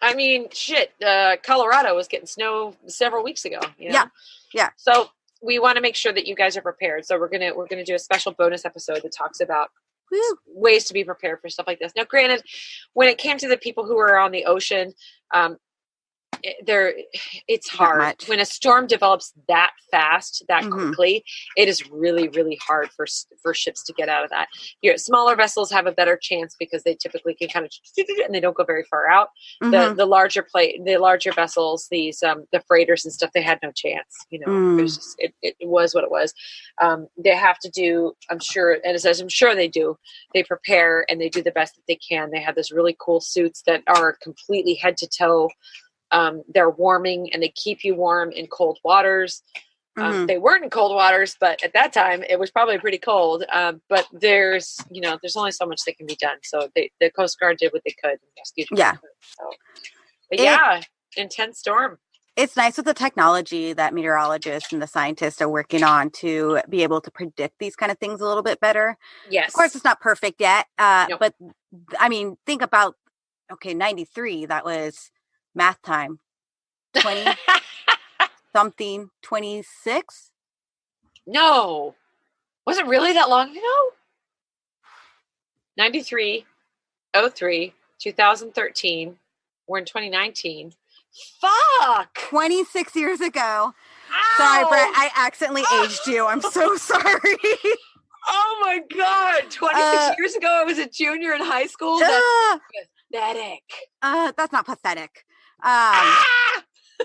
I mean, shit, Colorado was getting snow several weeks ago. Yeah. Yeah. So we want to make sure that you guys are prepared. So we're gonna do a special bonus episode that talks about ways to be prepared for stuff like this. Now, granted, when it came to the people who were on the ocean, it's hard when a storm develops that fast, that quickly. It is really, really hard for ships to get out of that. Smaller vessels have a better chance because they typically can kind of, and they don't go very far out. The larger vessels, these the freighters and stuff, they had no chance. It was just, it was what it was. They have to do, I'm sure, and as I'm sure they do, they prepare and they do the best that they can. They have this really cool suits that are completely head to toe. They're warming and they keep you warm in cold waters. They weren't in cold waters, but at that time it was probably pretty cold. But there's only so much that can be done. So the Coast Guard did what they could. Intense storm. It's nice with the technology that meteorologists and the scientists are working on to be able to predict these kind of things a little bit better. Yes. Of course, it's not perfect yet. But I mean, think about, 93, that was math time. 20 something, 26? No. Was it really that long ago? 93, 03, 2013. We're in 2019. Fuck! 26 years ago. Ow! Sorry, Brett. I accidentally aged you. I'm so sorry. Oh my God. 26 years ago, I was a junior in high school. That's pathetic. That's not pathetic.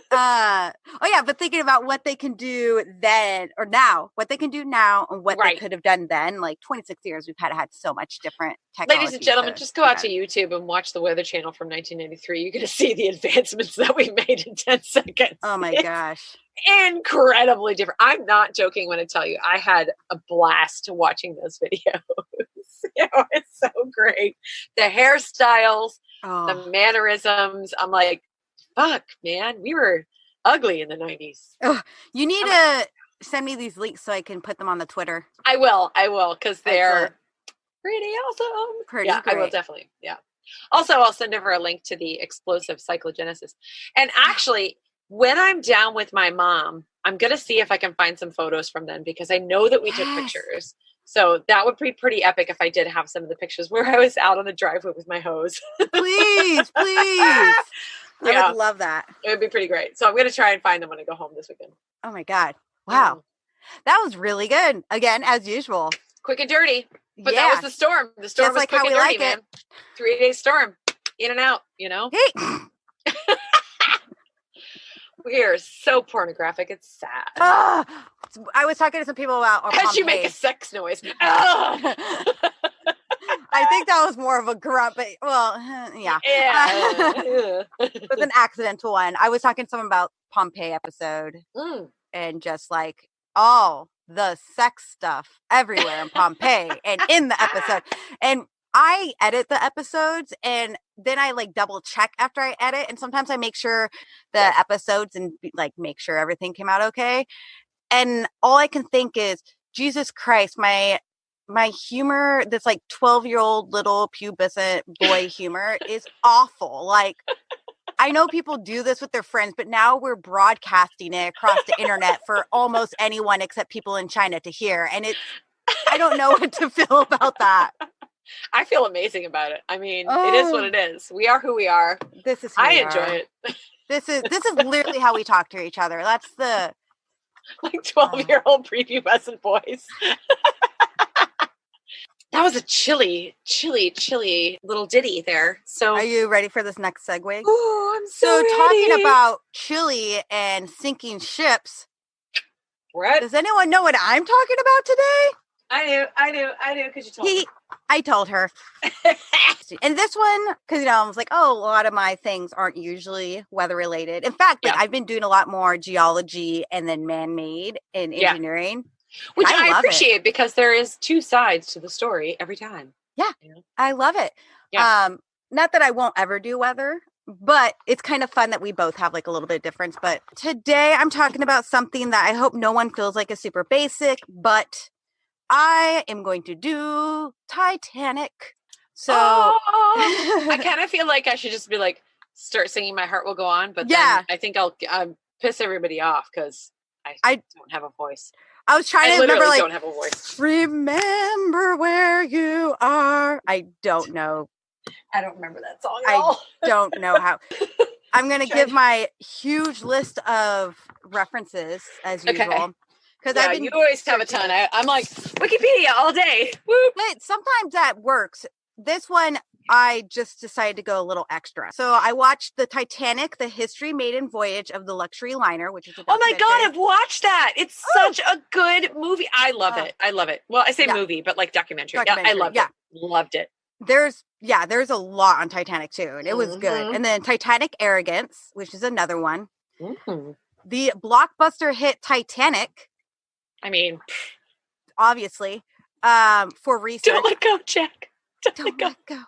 But thinking about what they can do then or now, what they can do now and what they could have done then, like 26 years, we've had so much different technology. Ladies and gentlemen, just go out to YouTube and watch the Weather Channel from 1993. You're going to see the advancements that we made in 10 seconds. Oh my gosh. Incredibly different. I'm not joking when I tell you I had a blast watching those videos. It's so great. The hairstyles, the mannerisms. I'm like, fuck, man, we were ugly in the 90s. Oh, you need to send me these links so I can put them on the Twitter. I will, because they're pretty awesome. Pretty great. I will definitely, Also, I'll send over a link to the explosive cyclogenesis. And actually, when I'm down with my mom, I'm going to see if I can find some photos from then because I know that we took pictures. So that would be pretty epic if I did have some of the pictures where I was out on the driveway with my hose. Please. I would love that. It would be pretty great. So I'm going to try and find them when I go home this weekend. Oh my God. Wow. That was really good. Again, as usual. Quick and dirty. But that was the storm. The storm was quick and dirty, man. 3-day storm. In and out, Hey. We are so pornographic. It's sad. I was talking to some people about How'd you make a sex noise? I think that was more of a grunt, but yeah. It was an accidental one. I was talking to someone about Pompeii episode and just like all the sex stuff everywhere in Pompeii and in the episode. And I edit the episodes and then I like double check after I edit. And sometimes I make sure the episodes and like make sure everything came out okay. And all I can think is, Jesus Christ, my humor, this like 12-year-old little pubescent boy humor is awful. Like, I know people do this with their friends, but now we're broadcasting it across the internet for almost anyone except people in China to hear. And I don't know what to feel about that. I feel amazing about it. I mean, it is what it is. We are who we are. This is I enjoy it. This is literally how we talk to each other. That's the like 12-year-old prepubescent boys. That was a chilly little ditty there. So are you ready for this next segue? Oh, I'm so ready. Talking about chili and sinking ships. What? Does anyone know what I'm talking about today? I do, because you told me. I told her. And this one, because, I was like, a lot of my things aren't usually weather related. In fact, I've been doing a lot more geology and then man-made in engineering. Which I appreciate because there is two sides to the story every time. Yeah, I love it. Yeah. Not that I won't ever do weather, but it's kind of fun that we both have like a little bit of difference. But today I'm talking about something that I hope no one feels like is super basic, but I am going to do Titanic. So I kind of feel like I should just be like, start singing My Heart Will Go On. But then I think I'll piss everybody off because I don't have a voice. I was trying to remember, like, don't have a voice. Remember where you are. I don't know. I don't remember that song at all. I don't know how. I'm going to give my huge list of references as usual. Because you always have a ton. I'm like, Wikipedia all day. Whoop. But sometimes that works. This one, I just decided to go a little extra. So I watched the Titanic, the history, maiden voyage of the luxury liner, which is a documentary. Oh my God, I've watched that. It's such a good movie. I love it. I love it. Well, I say movie, but like documentary. Yeah, I loved it. Loved it. There's a lot on Titanic too, and it was good. And then Titanic Arrogance, which is another one. The blockbuster hit Titanic. I mean, obviously, for research. Don't let go, Jack. Don't let go.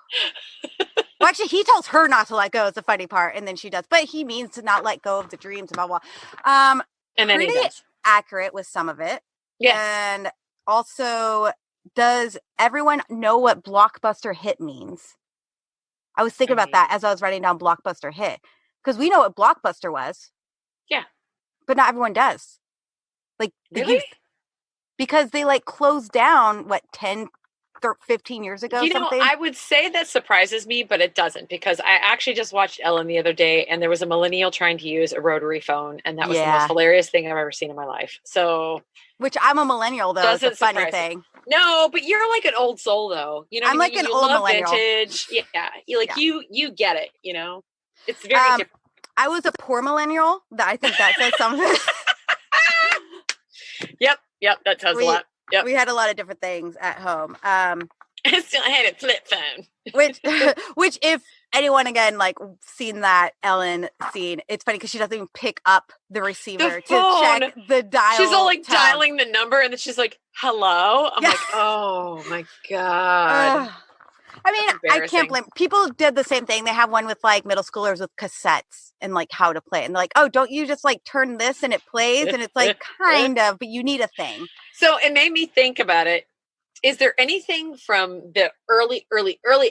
Well, actually, he tells her not to let go is the funny part, and then she does. But he means to not let go of the dreams, blah, blah. And then he does. Accurate with some of it. Yeah. And also, does everyone know what blockbuster hit means? I was thinking about that as I was writing down blockbuster hit. Because we know what blockbuster was. Yeah. But not everyone does. Like, really? Because they, like, closed down, 15 years ago, something? I would say that surprises me, but it doesn't, because I actually just watched Ellen the other day, and there was a millennial trying to use a rotary phone, and that was the most hilarious thing I've ever seen in my life. So, which I'm a millennial, though. It's a funny thing. No, but you're like an old soul, though. You know, I'm like an old millennial. Vintage. Yeah, you get it. You know, it's very different. I was a poor millennial. I think that says something. Yep, that tells a lot. Yep. We had a lot of different things at home. I still had a flip phone. which if anyone again seen that Ellen scene, it's funny because she doesn't even pick up the receiver to check the dial. She's all dialing the number, and then she's like, "Hello." I'm like, "Oh my God." I mean, I can't blame people. Did the same thing. They have one with middle schoolers with cassettes and how to play it. And they're like, "Oh, don't you just turn this and it plays?" And it's kind of, but you need a thing. So it made me think about it. Is there anything from the early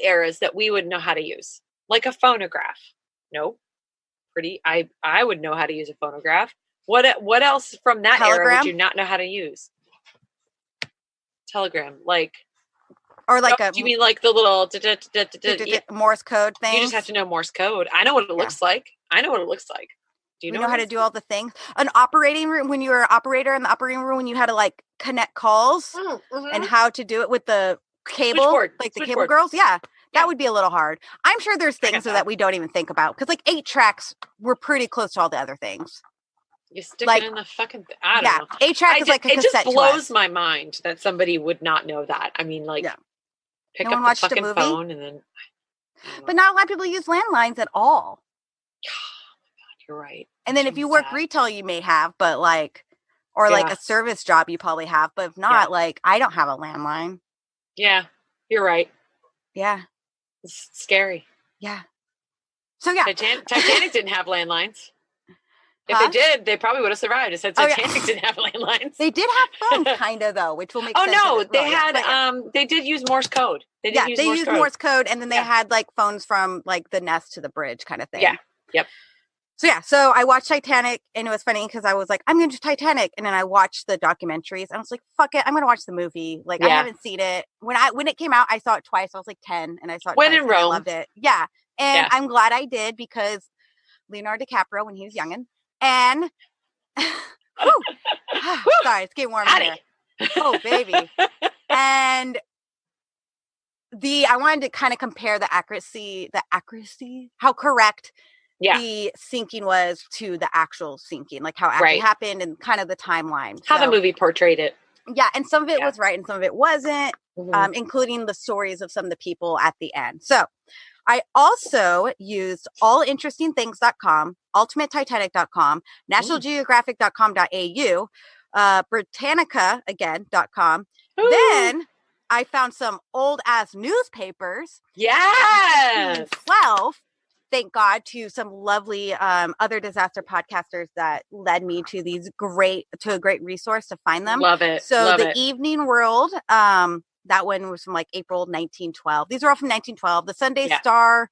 eras that we would know how to use? Like a phonograph? No. I would know how to use a phonograph. What else from that era would you not know how to use? Telegram. Or you mean the little Morse code thing? You just have to know Morse code. I know what it looks like. Do you know how to do all the things? An operating room, when you were an operator in the operating room, when you had to connect calls and how to do it with the cable, the cable girls. Yeah, that would be a little hard. I'm sure there's things that we don't even think about because 8 tracks were pretty close to all the other things. You stick it in the fucking. I don't know. 8 track is a cassette. It just blows my mind that somebody would not know that. I mean, pick up the fucking phone and then. But not a lot of people use landlines at all. You're right. And then if you work retail, you may have, but a service job, you probably have. But if not, I don't have a landline. Yeah, you're right. Yeah. It's scary. Yeah. So yeah. Titanic didn't have landlines. If they did, they probably would have survived. It said Titanic didn't have landlines. They did have phones, kind of, though, which will make sense. Oh, no. They had, they did use Morse code. They used Morse code, and then they had, phones from, the nest to the bridge kind of thing. Yeah. Yep. So I watched Titanic, and it was funny because I was like, I'm going to do Titanic. And then I watched the documentaries. And I was like, fuck it. I'm going to watch the movie. I haven't seen it. When it came out, I saw it twice. I was 10, and I saw it when twice, in Rome. I loved it. Yeah. And I'm glad I did because Leonardo DiCaprio, when he was youngin', and sorry, it's getting warm in here. Oh, baby. And I wanted to kind of compare the accuracy, how correct the sinking was to the actual sinking, how it actually happened and kind of the timeline. How the movie portrayed it. Yeah, and some of it was right and some of it wasn't, including the stories of some of the people at the end. So I also used allinterestingthings.com, ultimatetitanic.com, nationalgeographic.com.au, Britannica.com. Then I found some old ass newspapers. Yes. 12. Thank God to some lovely other disaster podcasters that led me to a great resource to find them. Love it. So the Evening World, that one was from April 1912. These are all from 1912. The Sunday Star,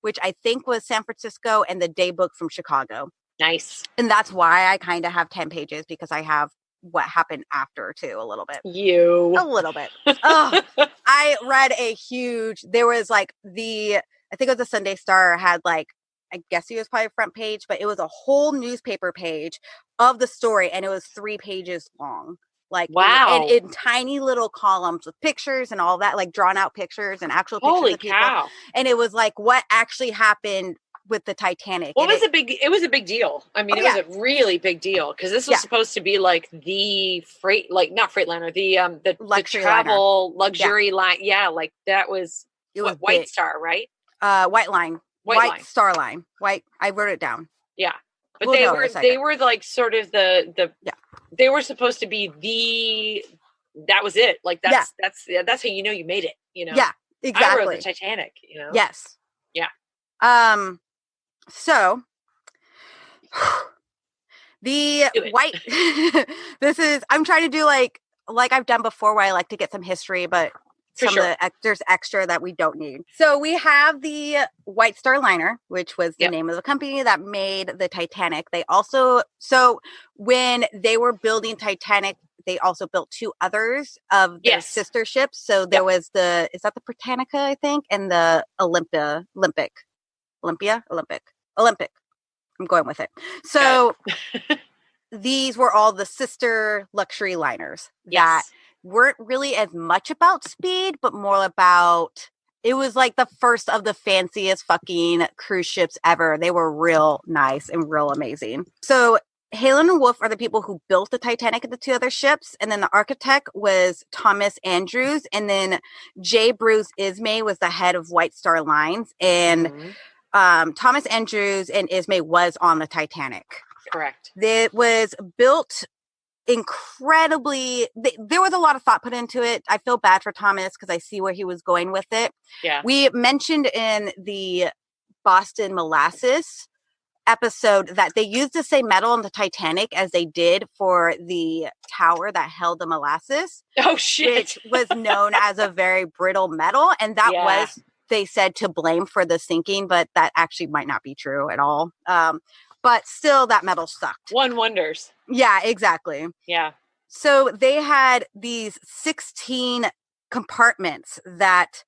which I think was San Francisco, and the Daybook from Chicago. Nice. And that's why I kind of have 10 pages because I have what happened after too, a little bit. A little bit. Oh, I read there was I think it was the Sunday Star had I guess it was probably front page, but it was a whole newspaper page of the story, and it was 3 pages long. Like, wow. And in tiny little columns with pictures and all that, like drawn out pictures and actual pictures of people. Cow. And it was like what actually happened with the Titanic. Well, it was a big deal. I mean, it was a really big deal because this was supposed to be like the freight, like not Freightliner, the travel luxury line. Yeah, like that was White Star, right? White Line. White Star Line. White. I wrote it down. Yeah. But they were like sort of they were supposed to be that was it. Like that's how you know you made it, you know? Yeah, exactly. I wrote the Titanic, you know? Yes. Yeah. So the white I'm trying to do like I've done before, where I like to get some history, but there's extra that we don't need. So we have the White Star Liner, which was the name of the company that made the Titanic. They also, when they were building Titanic, they also built 2 others of their sister ships. So there was is that the Britannica, I think, and the Olympic. I'm going with it. So these were all the sister luxury liners that weren't really as much about speed, but more about, it was like the first of the fanciest fucking cruise ships ever. They were real nice and real amazing. So Halen and Wolf are the people who built the Titanic and the 2 other ships. And then the architect was Thomas Andrews. And then J. Bruce Ismay was the head of White Star Lines. And Thomas Andrews and Ismay was on the Titanic. Correct. It was built incredibly, there was a lot of thought put into it. I feel bad for Thomas because I see where he was going with it. Yeah. We mentioned in the Boston Molasses episode that they used the same metal on the Titanic as they did for the tower that held the molasses. Oh, shit. Which was known as a very brittle metal. And that was, they said, to blame for the sinking, but that actually might not be true at all. But still, that metal sucked. One wonders. Yeah, exactly. Yeah. So they had these 16 compartments that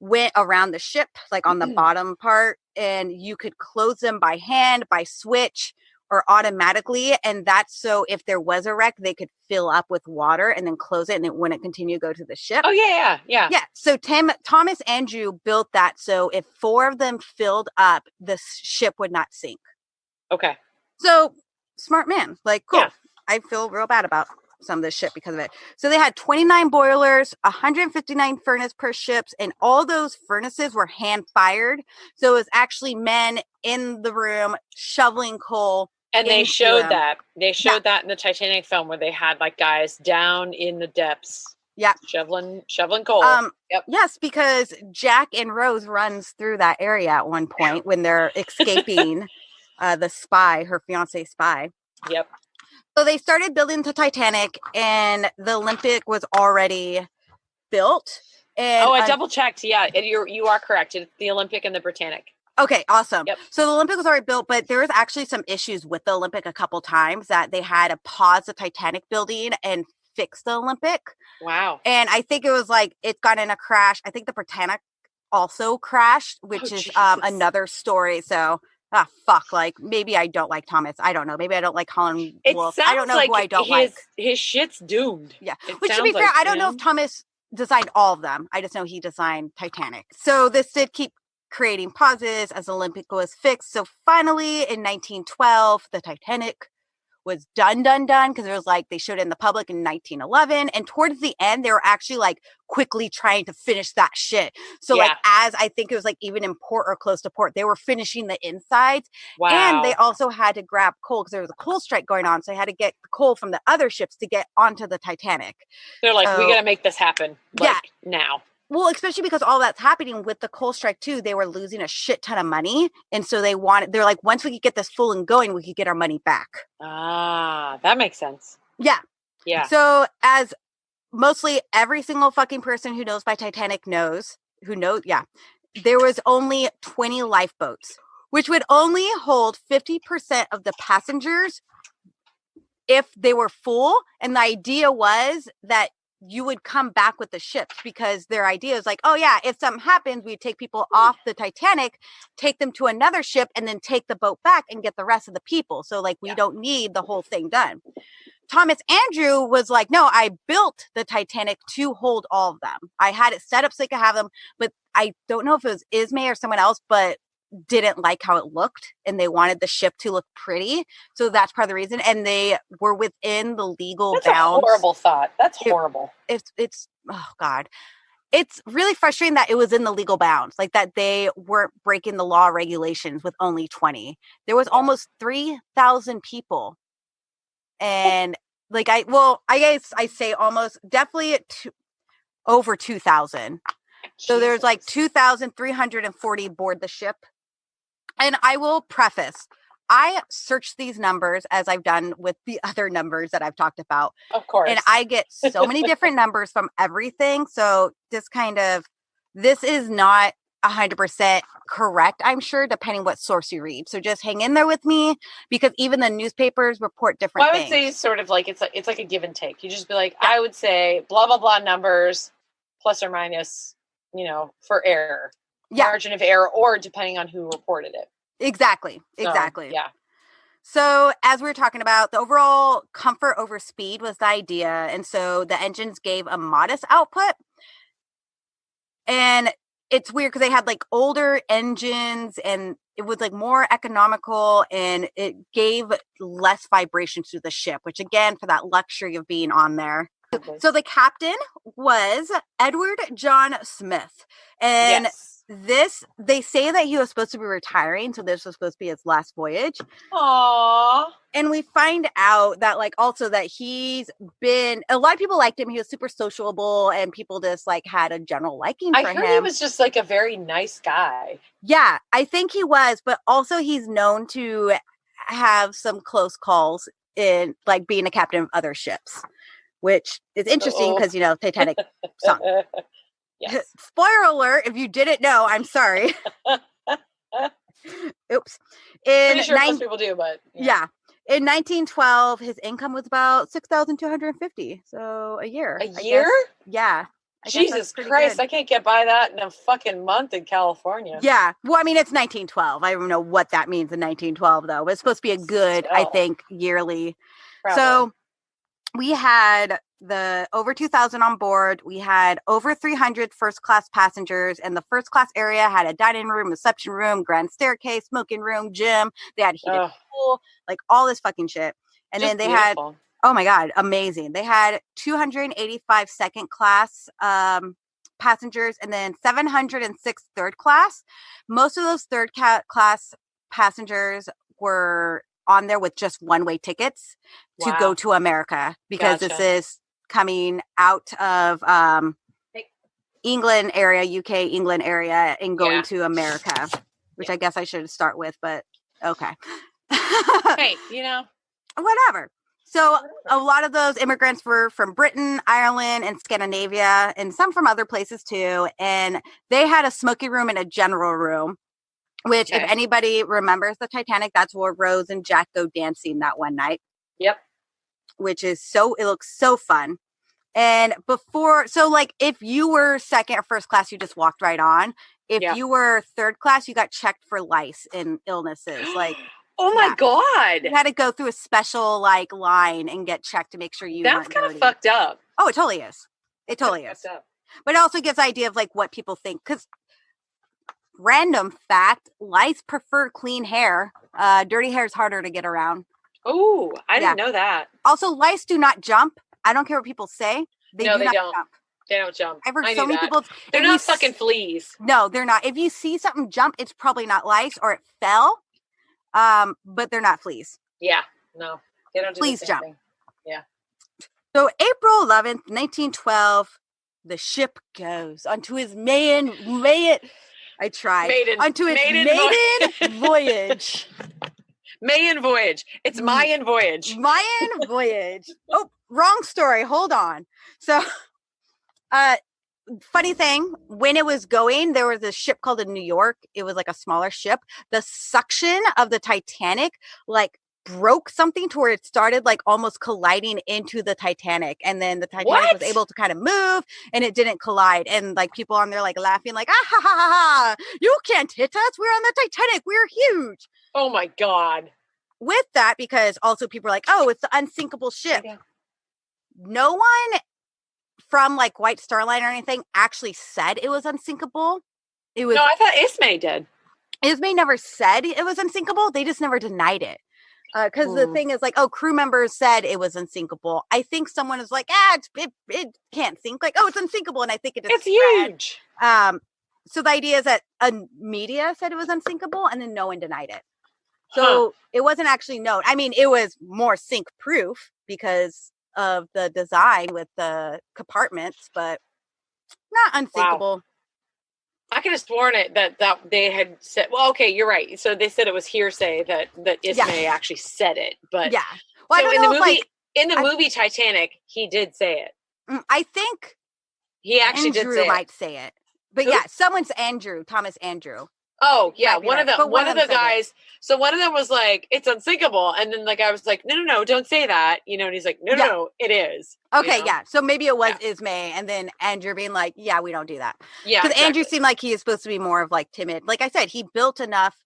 went around the ship, like on the bottom part, and you could close them by hand, by switch, or automatically. And that's so if there was a wreck, they could fill up with water and then close it, and it wouldn't continue to go to the ship. Oh, yeah. Yeah. So Thomas Andrew built that so if 4 of them filled up, the ship would not sink. Okay. So smart man. Like, cool. Yeah. I feel real bad about some of this shit because of it. So they had 29 boilers, 159 furnace per ships, and all those furnaces were hand fired. So it was actually men in the room shoveling coal. And they showed that. They showed that in the Titanic film where they had like guys down in the depths. Yeah. Shoveling coal. Yes, because Jack and Rose runs through that area at one point when they're escaping the spy, her fiance spy. Yep. So they started building the Titanic, and the Olympic was already built. And I double checked. Yeah, you are correct. It's the Olympic and the Britannic. Okay, awesome. Yep. So the Olympic was already built, but there was actually some issues with the Olympic a couple times that they had to pause the Titanic building and fix the Olympic. Wow. And I think it was like it got in a crash. I think the Britannic also crashed, which is another story. So fuck, like maybe I don't like Thomas. I don't know. Maybe I don't like Colin Wolfe. I don't know like who I don't like. His shit's doomed. Yeah. Which to be fair, I don't know if Thomas designed all of them. I just know he designed Titanic. So this did keep creating pauses as Olympic was fixed. So finally in 1912, the Titanic was done because it was like they showed it in the public in 1911, and towards the end they were actually like quickly trying to finish that shit. So like as I think it was like even in port or close to port, they were finishing the insides. Wow. And they also had to grab coal because there was a coal strike going on, so they had to get the coal from the other ships to get onto the Titanic. They're like, we gotta make this happen now. Well, especially because all that's happening with the coal strike too, they were losing a shit ton of money. And so they're like, once we could get this full and going, we could get our money back. Ah, that makes sense. Yeah. Yeah. So as mostly every single fucking person who knows by Titanic knows, there was only 20 lifeboats, which would only hold 50% of the passengers if they were full. And the idea was that you would come back with the ships, because their idea is like, oh yeah, if something happens, we take people off the Titanic, take them to another ship, and then take the boat back and get the rest of the people. So like, we don't need the whole thing done. Thomas Andrew was like, no, I built the Titanic to hold all of them. I had it set up so they could have them, but I don't know if it was Ismay or someone else, but didn't like how it looked, and they wanted the ship to look pretty. So that's part of the reason. And they were within the legal bounds. That's a horrible thought. That's horrible. It's oh God. It's really frustrating that it was in the legal bounds, like that they weren't breaking the law regulations with only 20. There was almost 3,000 people. And like, I guess I say almost, definitely over 2,000. So there's like 2,340 board the ship. And I will preface, I search these numbers as I've done with the other numbers that I've talked about. Of course. And I get so many different numbers from everything. So this is not 100% correct, I'm sure, depending what source you read. So just hang in there with me, because even the newspapers report different things. I would say sort of like, it's like a give and take. You just be like, I would say blah, blah, blah numbers, plus or minus, for error. Margin of error, or depending on who reported it. Exactly. Yeah. So as we were talking about, the overall comfort over speed was the idea. And so the engines gave a modest output. And it's weird because they had like older engines, and it was like more economical, and it gave less vibration to the ship, which again, for that luxury of being on there. Okay. So the captain was Edward John Smith. And they say that he was supposed to be retiring. So this was supposed to be his last voyage. Aww. And we find out that like also that he's been, a lot of people liked him. He was super sociable, and people just like had a general liking for him. I heard he was just like a very nice guy. Yeah, I think he was, but also he's known to have some close calls in like being a captain of other ships, which is interesting because, Titanic sunk. Yes. Spoiler alert, if you didn't know, I'm sorry. Oops. Pretty sure most people do, but yeah. In 1912, his income was about $6,250. So a year. A year? Yeah. Jesus Christ, good. I can't get by that in a fucking month in California. Yeah. Well, I mean, it's 1912. I don't know what that means in 1912, though. But it's supposed to be a good, I think, yearly. Probably. So we had over 2,000 on board. We had over 300 first-class passengers, and the first-class area had a dining room, reception room, grand staircase, smoking room, gym. They had heated pool, like all this fucking shit. And just then they had, oh my God, amazing. They had 285 second-class passengers, and then 706 third-class. Most of those third-class passengers were on there with just one-way tickets to go to America, because this is coming out of England area, UK, England area, and going to America, which I guess I should start with, but okay. Hey, whatever. So a lot of those immigrants were from Britain, Ireland, and Scandinavia, and some from other places too. And they had a smoking room and a general room, which if anybody remembers the Titanic, that's where Rose and Jack go dancing that one night. Yep. Which is it looks so fun. And so like if you were second or first class, you just walked right on. If you were third class, you got checked for lice and illnesses. Like, oh my God. You had to go through a special like line and get checked to make sure you That's kind of fucked up. Oh, it totally is. It totally is. But it also gives an idea of like what people think. Because random fact, lice prefer clean hair. Dirty hair is harder to get around. Oh, I didn't know that. Also, lice do not jump. I don't care what people say. They don't. Jump. They don't jump. I've heard so many people. They're not fucking fleas. No, they're not. If you see something jump, it's probably not lice or it fell. But they're not fleas. Yeah. No. They don't do fleas the same jump. thing. Yeah. So April 11th, 1912, the ship goes onto his maiden voyage. Mayan voyage. It's Mayan voyage. Mayan voyage. Oh, wrong story. Hold on. So, funny thing, when it was going, there was a ship called the New York. It was like a smaller ship. The suction of the Titanic like broke something to where it started like almost colliding into the Titanic, and then the Titanic was able to kind of move and it didn't collide, and like people on there like laughing like, ah ha ha ha ha, you can't hit us, we're on the Titanic, we're huge. Oh my God. With that, because also people are like, oh, it's the unsinkable ship. Okay. No one from like White Star Line or anything actually said it was unsinkable. It was, no, I thought Ismay did. Ismay never said it was unsinkable. They just never denied it. Because the thing is like, oh, crew members said it was unsinkable. I think someone is like, it can't sink. Like, oh, it's unsinkable. And I think it's huge. So the idea is that media said it was unsinkable and then no one denied it. So it wasn't actually known. I mean, it was more sink proof because of the design with the compartments, but not unsinkable. Wow. I could have sworn that they had said, well, okay, you're right. So they said it was hearsay that Ismay actually said it, but yeah. Well, so in the movie Titanic, he did say it. I think he actually Andrew did say might say it, but yeah, someone's Thomas Andrew. Oh yeah, one of the guys. So one of them was like, "It's unsinkable," and then the guy was like, "No, don't say that," you know. And he's like, "No, it is." Okay, you know? Yeah. So maybe it was Ismay, and then Andrew being like, "Yeah, we don't do that." Yeah, because Andrew seemed like he is supposed to be more of like timid. Like I said, he built enough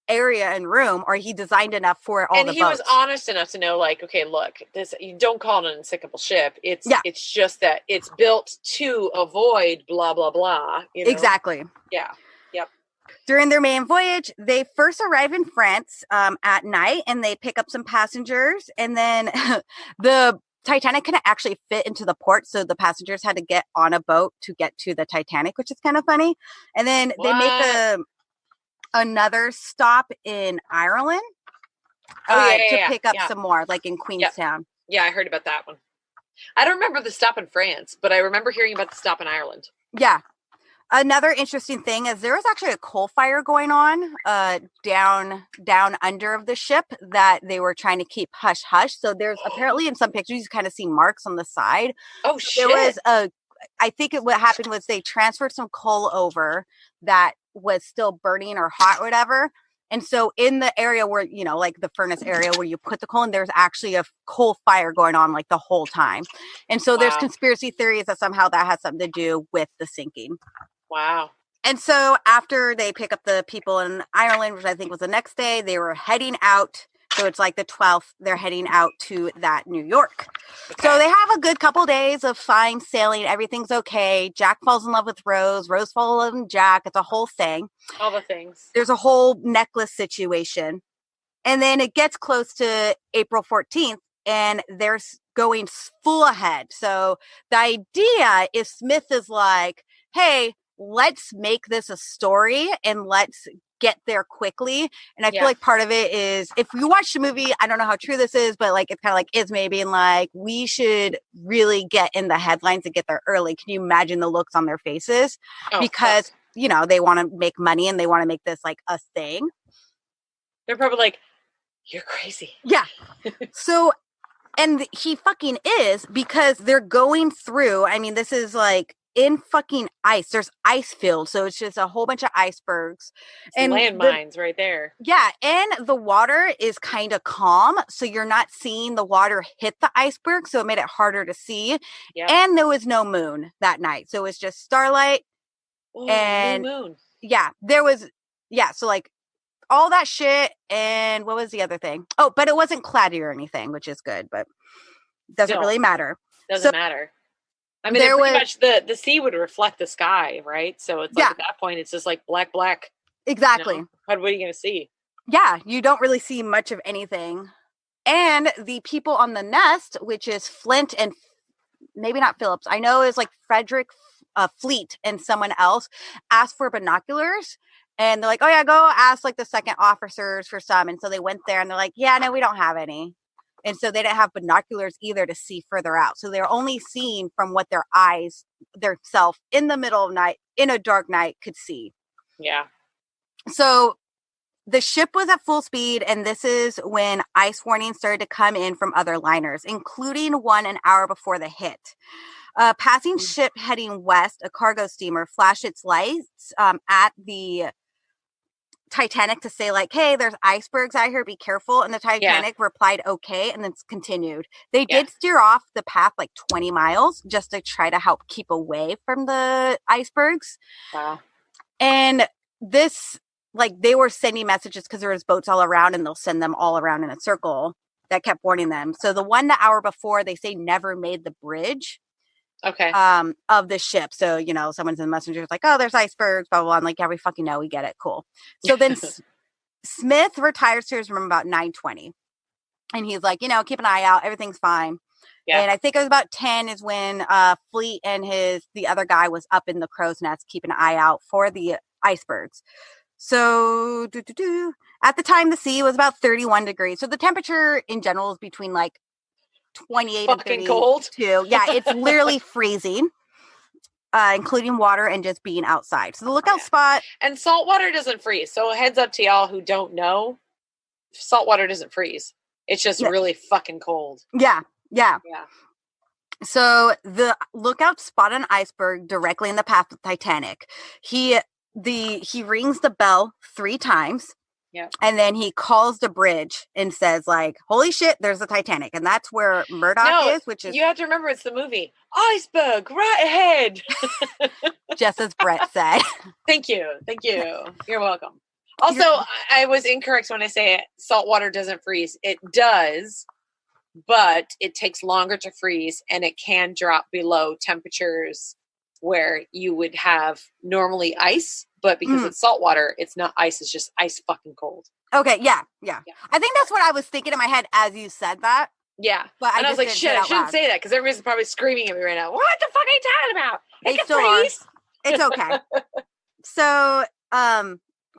area and room, or he designed enough for all the boats. And he was honest enough to know, like, okay, look, this, you don't call it an unsinkable ship. It's just that it's built to avoid blah blah blah. You know? Exactly. Yeah. Yep. During their main voyage, they first arrive in France at night, and they pick up some passengers, and then the Titanic couldn't actually fit into the port, so the passengers had to get on a boat to get to the Titanic, which is kind of funny. And then they make another stop in Ireland to pick up some more, like in Queenstown. Yeah, I heard about that one. I don't remember the stop in France, but I remember hearing about the stop in Ireland. Yeah. Another interesting thing is there was actually a coal fire going on down under of the ship that they were trying to keep hush hush. So there's apparently in some pictures you kind of see marks on the side. Oh shit! There was I think what happened was they transferred some coal over that was still burning or hot or whatever. And so in the area where, you know, like the furnace area where you put the coal in, there's actually a coal fire going on like the whole time. And so there's conspiracy theories that somehow that has something to do with the sinking. Wow. And so after they pick up the people in Ireland, which I think was the next day, they were heading out. So it's like the 12th, they're heading out to that New York. Okay. So they have a good couple days of fine sailing. Everything's okay. Jack falls in love with Rose. Rose falls in love with Jack. It's a whole thing. All the things. There's a whole necklace situation. And then it gets close to April 14th and they're going full ahead. So the idea is Smith is like, hey, let's make this a story and let's get there quickly. And I feel like part of it is, if you watch the movie, I don't know how true this is, but like it's kind of like Ismay being like, we should really get in the headlines and get there early. Can you imagine the looks on their faces? Because you know, they want to make money and they want to make this like a thing. They're probably like, you're crazy. Yeah. So, and he fucking is, because they're going through, I mean, this is like in fucking ice. There's ice fields, so it's just a whole bunch of icebergs and landmines right there. Yeah, and the water is kind of calm, so you're not seeing the water hit the iceberg, so it made it harder to see. Yep. And there was no moon that night, so it was just starlight. Ooh, and new moon. Yeah, there was. Yeah, so like all that shit, and what was the other thing? Oh, but it wasn't cloudy or anything, which is good, but doesn't really matter. Doesn't matter. I mean, pretty much the sea would reflect the sky, right? So it's like at that point, it's just like black. Exactly. You know? What are you going to see? Yeah, you don't really see much of anything. And the people on the Nest, which is Flint and maybe not Phillips, I know is like Frederick Fleet and someone else, asked for binoculars. And they're like, oh yeah, go ask like the second officers for some. And so they went there and they're like, yeah, no, we don't have any. And so they didn't have binoculars either to see further out. So they're only seeing from what their eyes, their self in the middle of night, in a dark night could see. Yeah. So the ship was at full speed. And this is when ice warnings started to come in from other liners, including one an hour before the hit. Passing ship heading west, a cargo steamer flashed its lights at the Titanic to say like, hey, there's icebergs out here, be careful. And the Titanic replied, okay, and then continued. They did steer off the path like 20 miles just to try to help keep away from the icebergs. Wow. And this, like, they were sending messages because there was boats all around, and they'll send them all around in a circle that kept warning them. So the 1 hour before, they say never made the bridge. Okay. Of the ship. So, you know, someone's in the messenger like, oh, there's icebergs, blah, blah, blah. I'm like, yeah, we fucking know. We get it. Cool. So then Smith retires to his room about 9:20. And he's like, you know, keep an eye out. Everything's fine. Yeah. And I think it was about 10 is when Fleet and the other guy was up in the crow's nest, keeping an eye out for the icebergs. So at the time, the sea was about 31 degrees. So the temperature in general is between like 28 and 32. Cold. Yeah, it's literally freezing, including water and just being outside. So the lookout spot. And salt water doesn't freeze. So heads up to y'all who don't know, salt water doesn't freeze. It's just really fucking cold. Yeah. So the lookout spot an iceberg directly in the path of Titanic. He rings the bell 3 times. Yeah. And then he calls the bridge and says, like, holy shit, there's the Titanic. And that's where Murdoch is, which is... You have to remember it's the movie. Iceberg, right ahead. Just as Brett said. Thank you. You're welcome. Also, I was incorrect when I say salt water doesn't freeze. It does, but it takes longer to freeze, and it can drop below temperatures where you would have normally ice. But because it's salt water, it's not ice. It's just ice fucking cold. Okay, yeah. I think that's what I was thinking in my head as you said that. Yeah. But I was like, shit, I shouldn't say that because everybody's probably screaming at me right now. What the fuck are you talking about? It can freeze. It's okay. So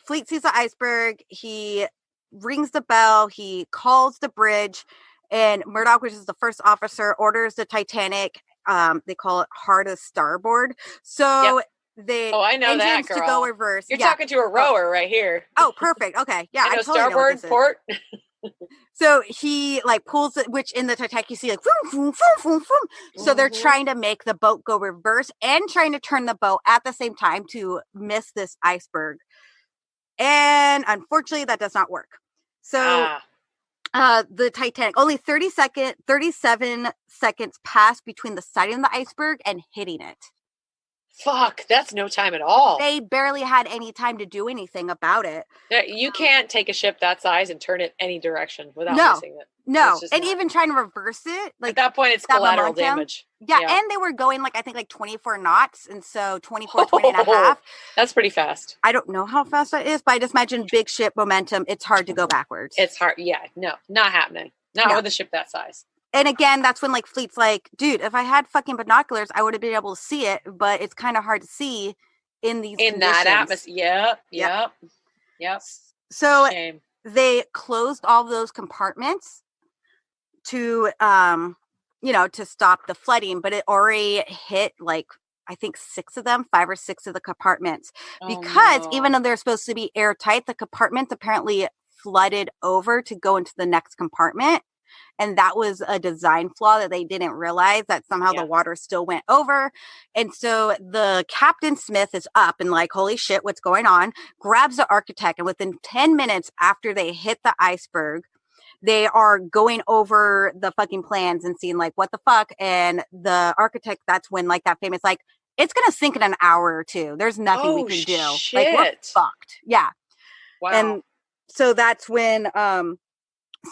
Fleet sees the iceberg. He rings the bell. He calls the bridge. And Murdoch, which is the first officer, orders the Titanic. They call it hard as starboard. So... I know that, girl. To go reverse. You're talking to a rower right here. Oh, perfect. Okay. Yeah. I know starboard, port. So he like pulls it, which in the Titanic you see like, vroom, vroom, vroom, vroom, vroom. So they're trying to make the boat go reverse and trying to turn the boat at the same time to miss this iceberg. And unfortunately that does not work. So the Titanic, only 37 seconds passed between the sighting of the iceberg and hitting it. Fuck, that's no time at all. They barely had any time to do anything about it. You can't take a ship that size and turn it any direction without missing it. No, and even trying to reverse it. Like at that point, it's collateral damage. Yeah, and they were going like, I think like 24 knots. And so 20 and a half. That's pretty fast. I don't know how fast that is, but I just imagine big ship momentum. It's hard to go backwards. It's hard. Yeah, no, not happening. Not with a ship that size. And again, that's when like Fleet's like, dude, if I had fucking binoculars, I would have been able to see it, but it's kind of hard to see in these conditions. That atmosphere. Yep. So they closed all those compartments to to stop the flooding, but it already hit like I think 5 or 6 of the compartments because even though they're supposed to be airtight, the compartments apparently flooded over to go into the next compartment. And that was a design flaw that they didn't realize, that somehow the water still went over. And so the Captain Smith is up and like, holy shit, what's going on? Grabs the architect. And within 10 minutes after they hit the iceberg, they are going over the fucking plans and seeing like, what the fuck? And the architect, that's when like that famous, like, it's going to sink in an hour or 2. There's nothing we can do. Shit. Like, we're fucked. Yeah. Wow. And so that's when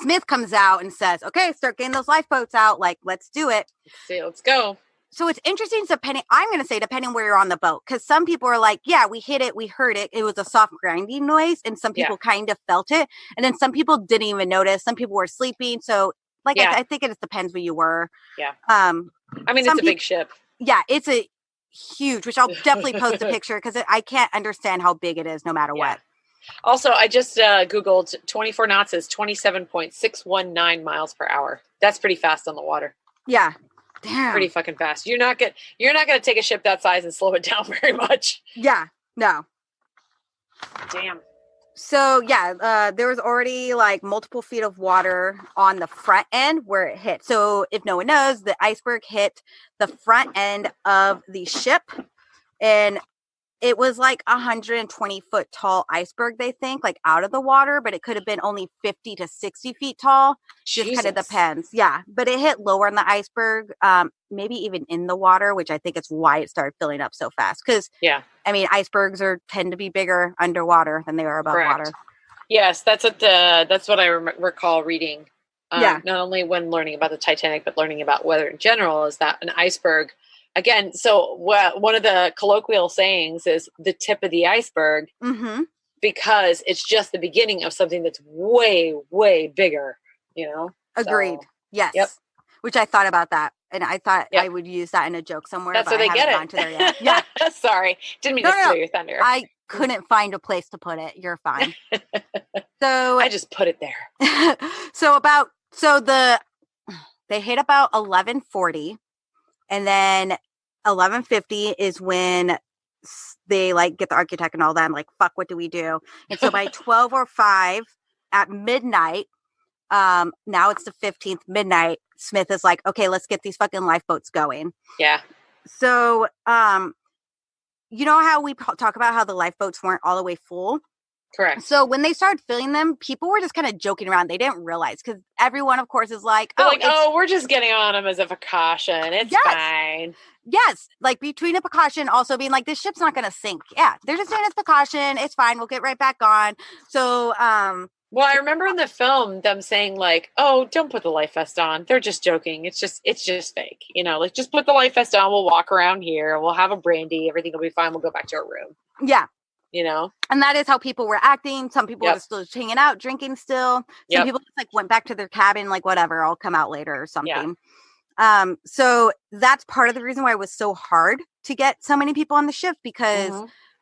Smith comes out and says, okay, start getting those lifeboats out. Like, let's do it. Let's go. So it's interesting. I'm going to say, depending where you're on the boat, because some people are like, yeah, we hit it. We heard it. It was a soft grinding noise. And some people kind of felt it. And then some people didn't even notice. Some people were sleeping. So like, I think it just depends where you were. Yeah. I mean, it's a big ship. Yeah. It's a huge, which I'll definitely post a picture because I can't understand how big it is no matter what. Also, I just Googled 24 knots is 27.619 miles per hour. That's pretty fast on the water. Yeah. Damn. Pretty fucking fast. You're not gonna take a ship that size and slow it down very much. Yeah. No. Damn. So there was already like multiple feet of water on the front end where it hit. So if no one knows, the iceberg hit the front end of the ship, and it was like 120-foot tall iceberg, they think, like out of the water, but it could have been only 50 to 60 feet tall. Just kind of depends. Yeah. But it hit lower in the iceberg, maybe even in the water, which I think is why it started filling up so fast. Because, I mean, icebergs tend to be bigger underwater than they are above water. Yes, that's what I recall reading. Not only when learning about the Titanic, but learning about weather in general, is that an iceberg, again, so one of the colloquial sayings is the tip of the iceberg, because it's just the beginning of something that's way, way bigger, Agreed. So, yes. Yep. Which I thought about that. And I thought I would use that in a joke somewhere. That's but where they get it. Gone to there yet. Yeah. Sorry. Didn't mean to steal your thunder. I couldn't find a place to put it. You're fine. So I just put it there. They hit about 11:40, and then 11:50 is when they like get the architect and all that. I'm like, fuck, what do we do? And so by 12:05 at midnight, now it's the 15th midnight, Smith is like, okay, let's get these fucking lifeboats going. Yeah. So, you know how we talk about how the lifeboats weren't all the way full? Correct. So when they started filling them, people were just kind of joking around. They didn't realize, because everyone, of course, is like, we're just getting on them as a precaution. It's fine. Yes. Like between a precaution, also being like, this ship's not going to sink. Yeah. They're just doing this precaution. It's fine. We'll get right back on. So, well, I remember in the film them saying like, "Oh, don't put the life vest on. They're just joking. It's just fake. Like just put the life vest on. We'll walk around here. We'll have a brandy. Everything will be fine. We'll go back to our room." Yeah. And that is how people were acting. Some people were still just hanging out, drinking still. Some people just like went back to their cabin, like whatever, I'll come out later or something. Yeah. So that's part of the reason why it was so hard to get so many people on the ship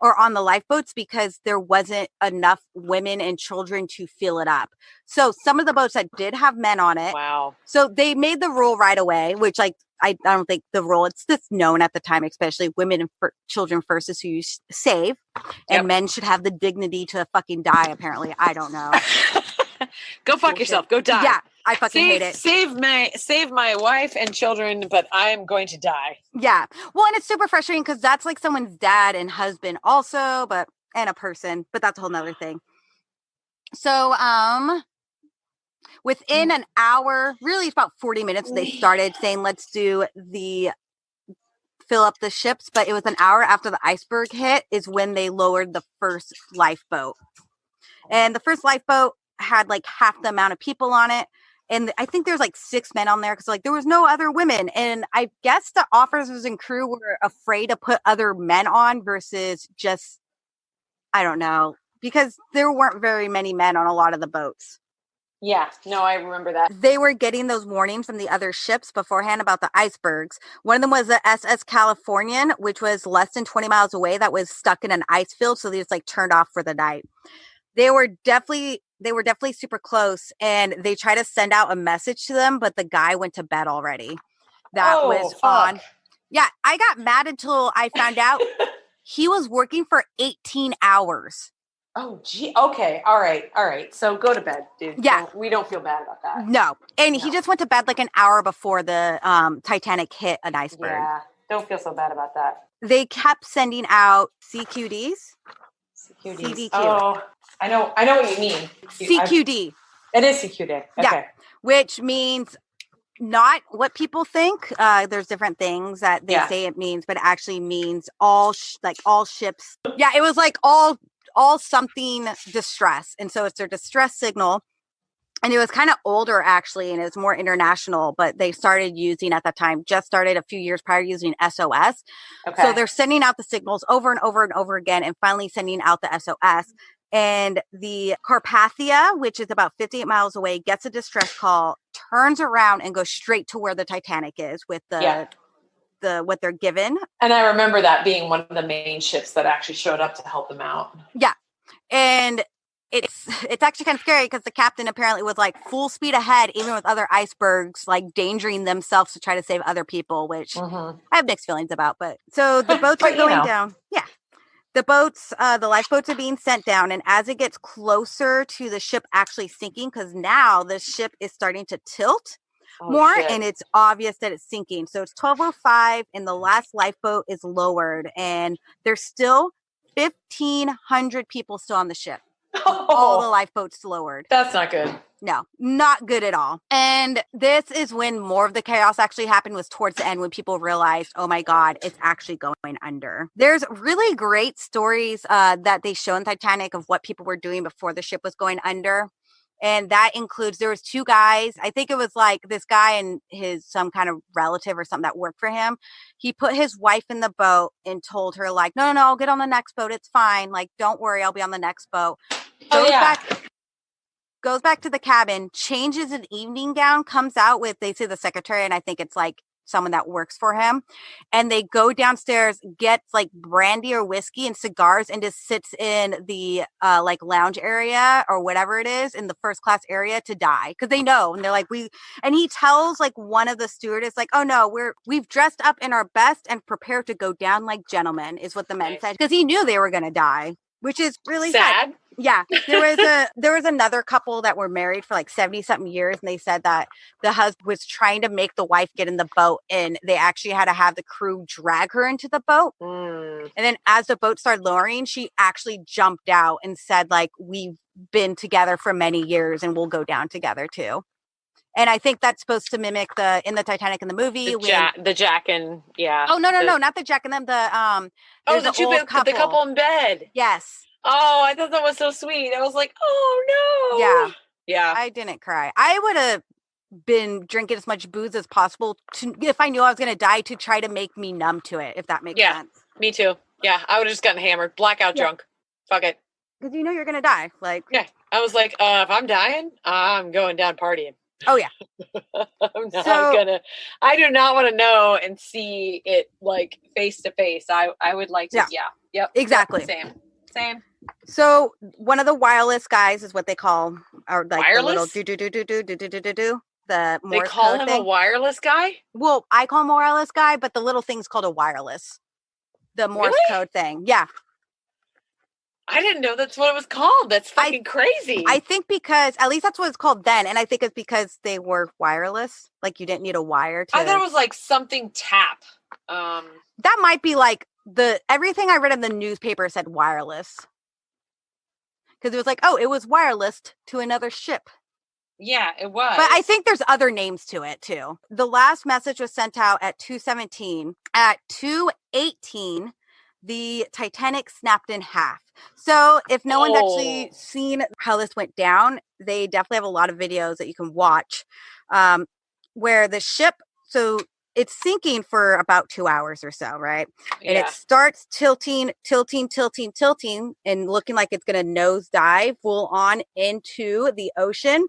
or on the lifeboats, because there wasn't enough women and children to fill it up. So some of the boats that did have men on it. Wow. So they made the rule right away, which I don't think the rule, it's just known at the time, especially women and children first is who you save. And men should have the dignity to fucking die, apparently. I don't know. Go fuck yourself. Go die. Yeah, I fucking hate it. Save my wife and children, but I'm going to die. Yeah. Well, and it's super frustrating because that's like someone's dad and husband also, and a person, but that's a whole nother thing. So, within an hour, really about 40 minutes, they started saying, let's do fill up the ships. But it was an hour after the iceberg hit is when they lowered the first lifeboat. And the first lifeboat had like half the amount of people on it. And I think there's like 6 men on there because like there was no other women. And I guess the officers and crew were afraid to put other men on versus just, I don't know, because there weren't very many men on a lot of the boats. Yeah, no, I remember that. They were getting those warnings from the other ships beforehand about the icebergs. One of them was the SS Californian, which was less than 20 miles away, that was stuck in an ice field. So they just like turned off for the night. They were definitely super close, and they tried to send out a message to them, but the guy went to bed already. That was on. Yeah, I got mad until I found out he was working for 18 hours. Oh, gee. Okay. All right. So go to bed, dude. Yeah. We don't feel bad about that. No. And he just went to bed like an hour before the Titanic hit an iceberg. Yeah. Don't feel so bad about that. They kept sending out CQDs. CQDs. Oh, I know what you mean. CQD. It is CQD. Okay. Yeah. Which means not what people think. There's different things that they say it means, but it actually means all ships. Yeah. It was like all something distress. And so it's their distress signal. And it was kind of older actually, and it's more international, but they started using at that time, just started a few years prior using SOS. Okay. So they're sending out the signals over and over and over again, and finally sending out the SOS. And the Carpathia, which is about 58 miles away, gets a distress call, turns around and goes straight to where the Titanic is with what they're given. And I remember that being one of the main ships that actually showed up to help them out. Yeah. And it's actually kind of scary because the captain apparently was like full speed ahead, even with other icebergs, like endangering themselves to try to save other people, which I have mixed feelings about. But so the boats are going down. Yeah. The lifeboats are being sent down. And as it gets closer to the ship actually sinking, because now the ship is starting to tilt more, and it's obvious that it's sinking. So it's 12:05 and the last lifeboat is lowered, and they're still 1,500 people still on the ship. Oh, all the lifeboats lowered. That's not good. No, not good at all. And this is when more of the chaos actually happened, was towards the end, when people realized, oh my God, it's actually going under. There's really great stories that they show in Titanic of what people were doing before the ship was going under. And that includes, there was 2 guys. I think it was like this guy and some kind of relative or something that worked for him. He put his wife in the boat and told her like, no, I'll get on the next boat. It's fine. Like, don't worry. I'll be on the next boat. Goes back to the cabin, changes an evening gown, comes out with, they say the secretary, and I think it's like someone that works for him. And they go downstairs, gets like brandy or whiskey and cigars, and just sits in the like lounge area or whatever it is in the first class area to die. Cause they know, and they're like, and he tells like one of the stewardess, like, oh no, we've dressed up in our best and prepared to go down like gentlemen, is what the men said. Cause he knew they were going to die, which is really sad. Yeah. There was another couple that were married for like 70 something years. And they said that the husband was trying to make the wife get in the boat, and they actually had to have the crew drag her into the boat. And then as the boat started lowering, she actually jumped out and said like, we've been together for many years and we'll go down together too. And I think that's supposed to mimic in the Titanic in the movie. The Jack and, yeah. Oh, no, not the Jack and them. The couple in bed. Yes. Oh, I thought that was so sweet. I was like, oh no. Yeah. I didn't cry. I would have been drinking as much booze as possible if I knew I was going to die, to try to make me numb to it, if that makes sense. Me too. Yeah, I would have just gotten hammered, blackout drunk. Fuck it. Because you know you're going to die. Like, yeah, I was like, if I'm dying, I'm going down partying. Oh, yeah. I do not want to know and see it like face to face. I would like to, yep. Exactly. Same. So one of the wireless guys is what they call, or like wireless? The little the Morse they call code him thing. A wireless guy? Well, I call him a wireless guy, but the little thing's called a wireless. The Morse code thing. Yeah. I didn't know that's what it was called. That's fucking crazy. I think because, at least that's what it's called then, and I think it's because they were wireless. Like, you didn't need a wire to... I thought it was like something tap. That might be like everything I read in the newspaper said wireless. Because it was like, oh, it was wireless to another ship. Yeah, it was. But I think there's other names to it, too. The last message was sent out at 2:17. At 2:18, the Titanic snapped in half. So if no one's actually seen how this went down, they definitely have a lot of videos that you can watch where the ship, so it's sinking for about 2 hours or so, right? Yeah. And it starts tilting, and looking like it's going to nosedive full on into the ocean.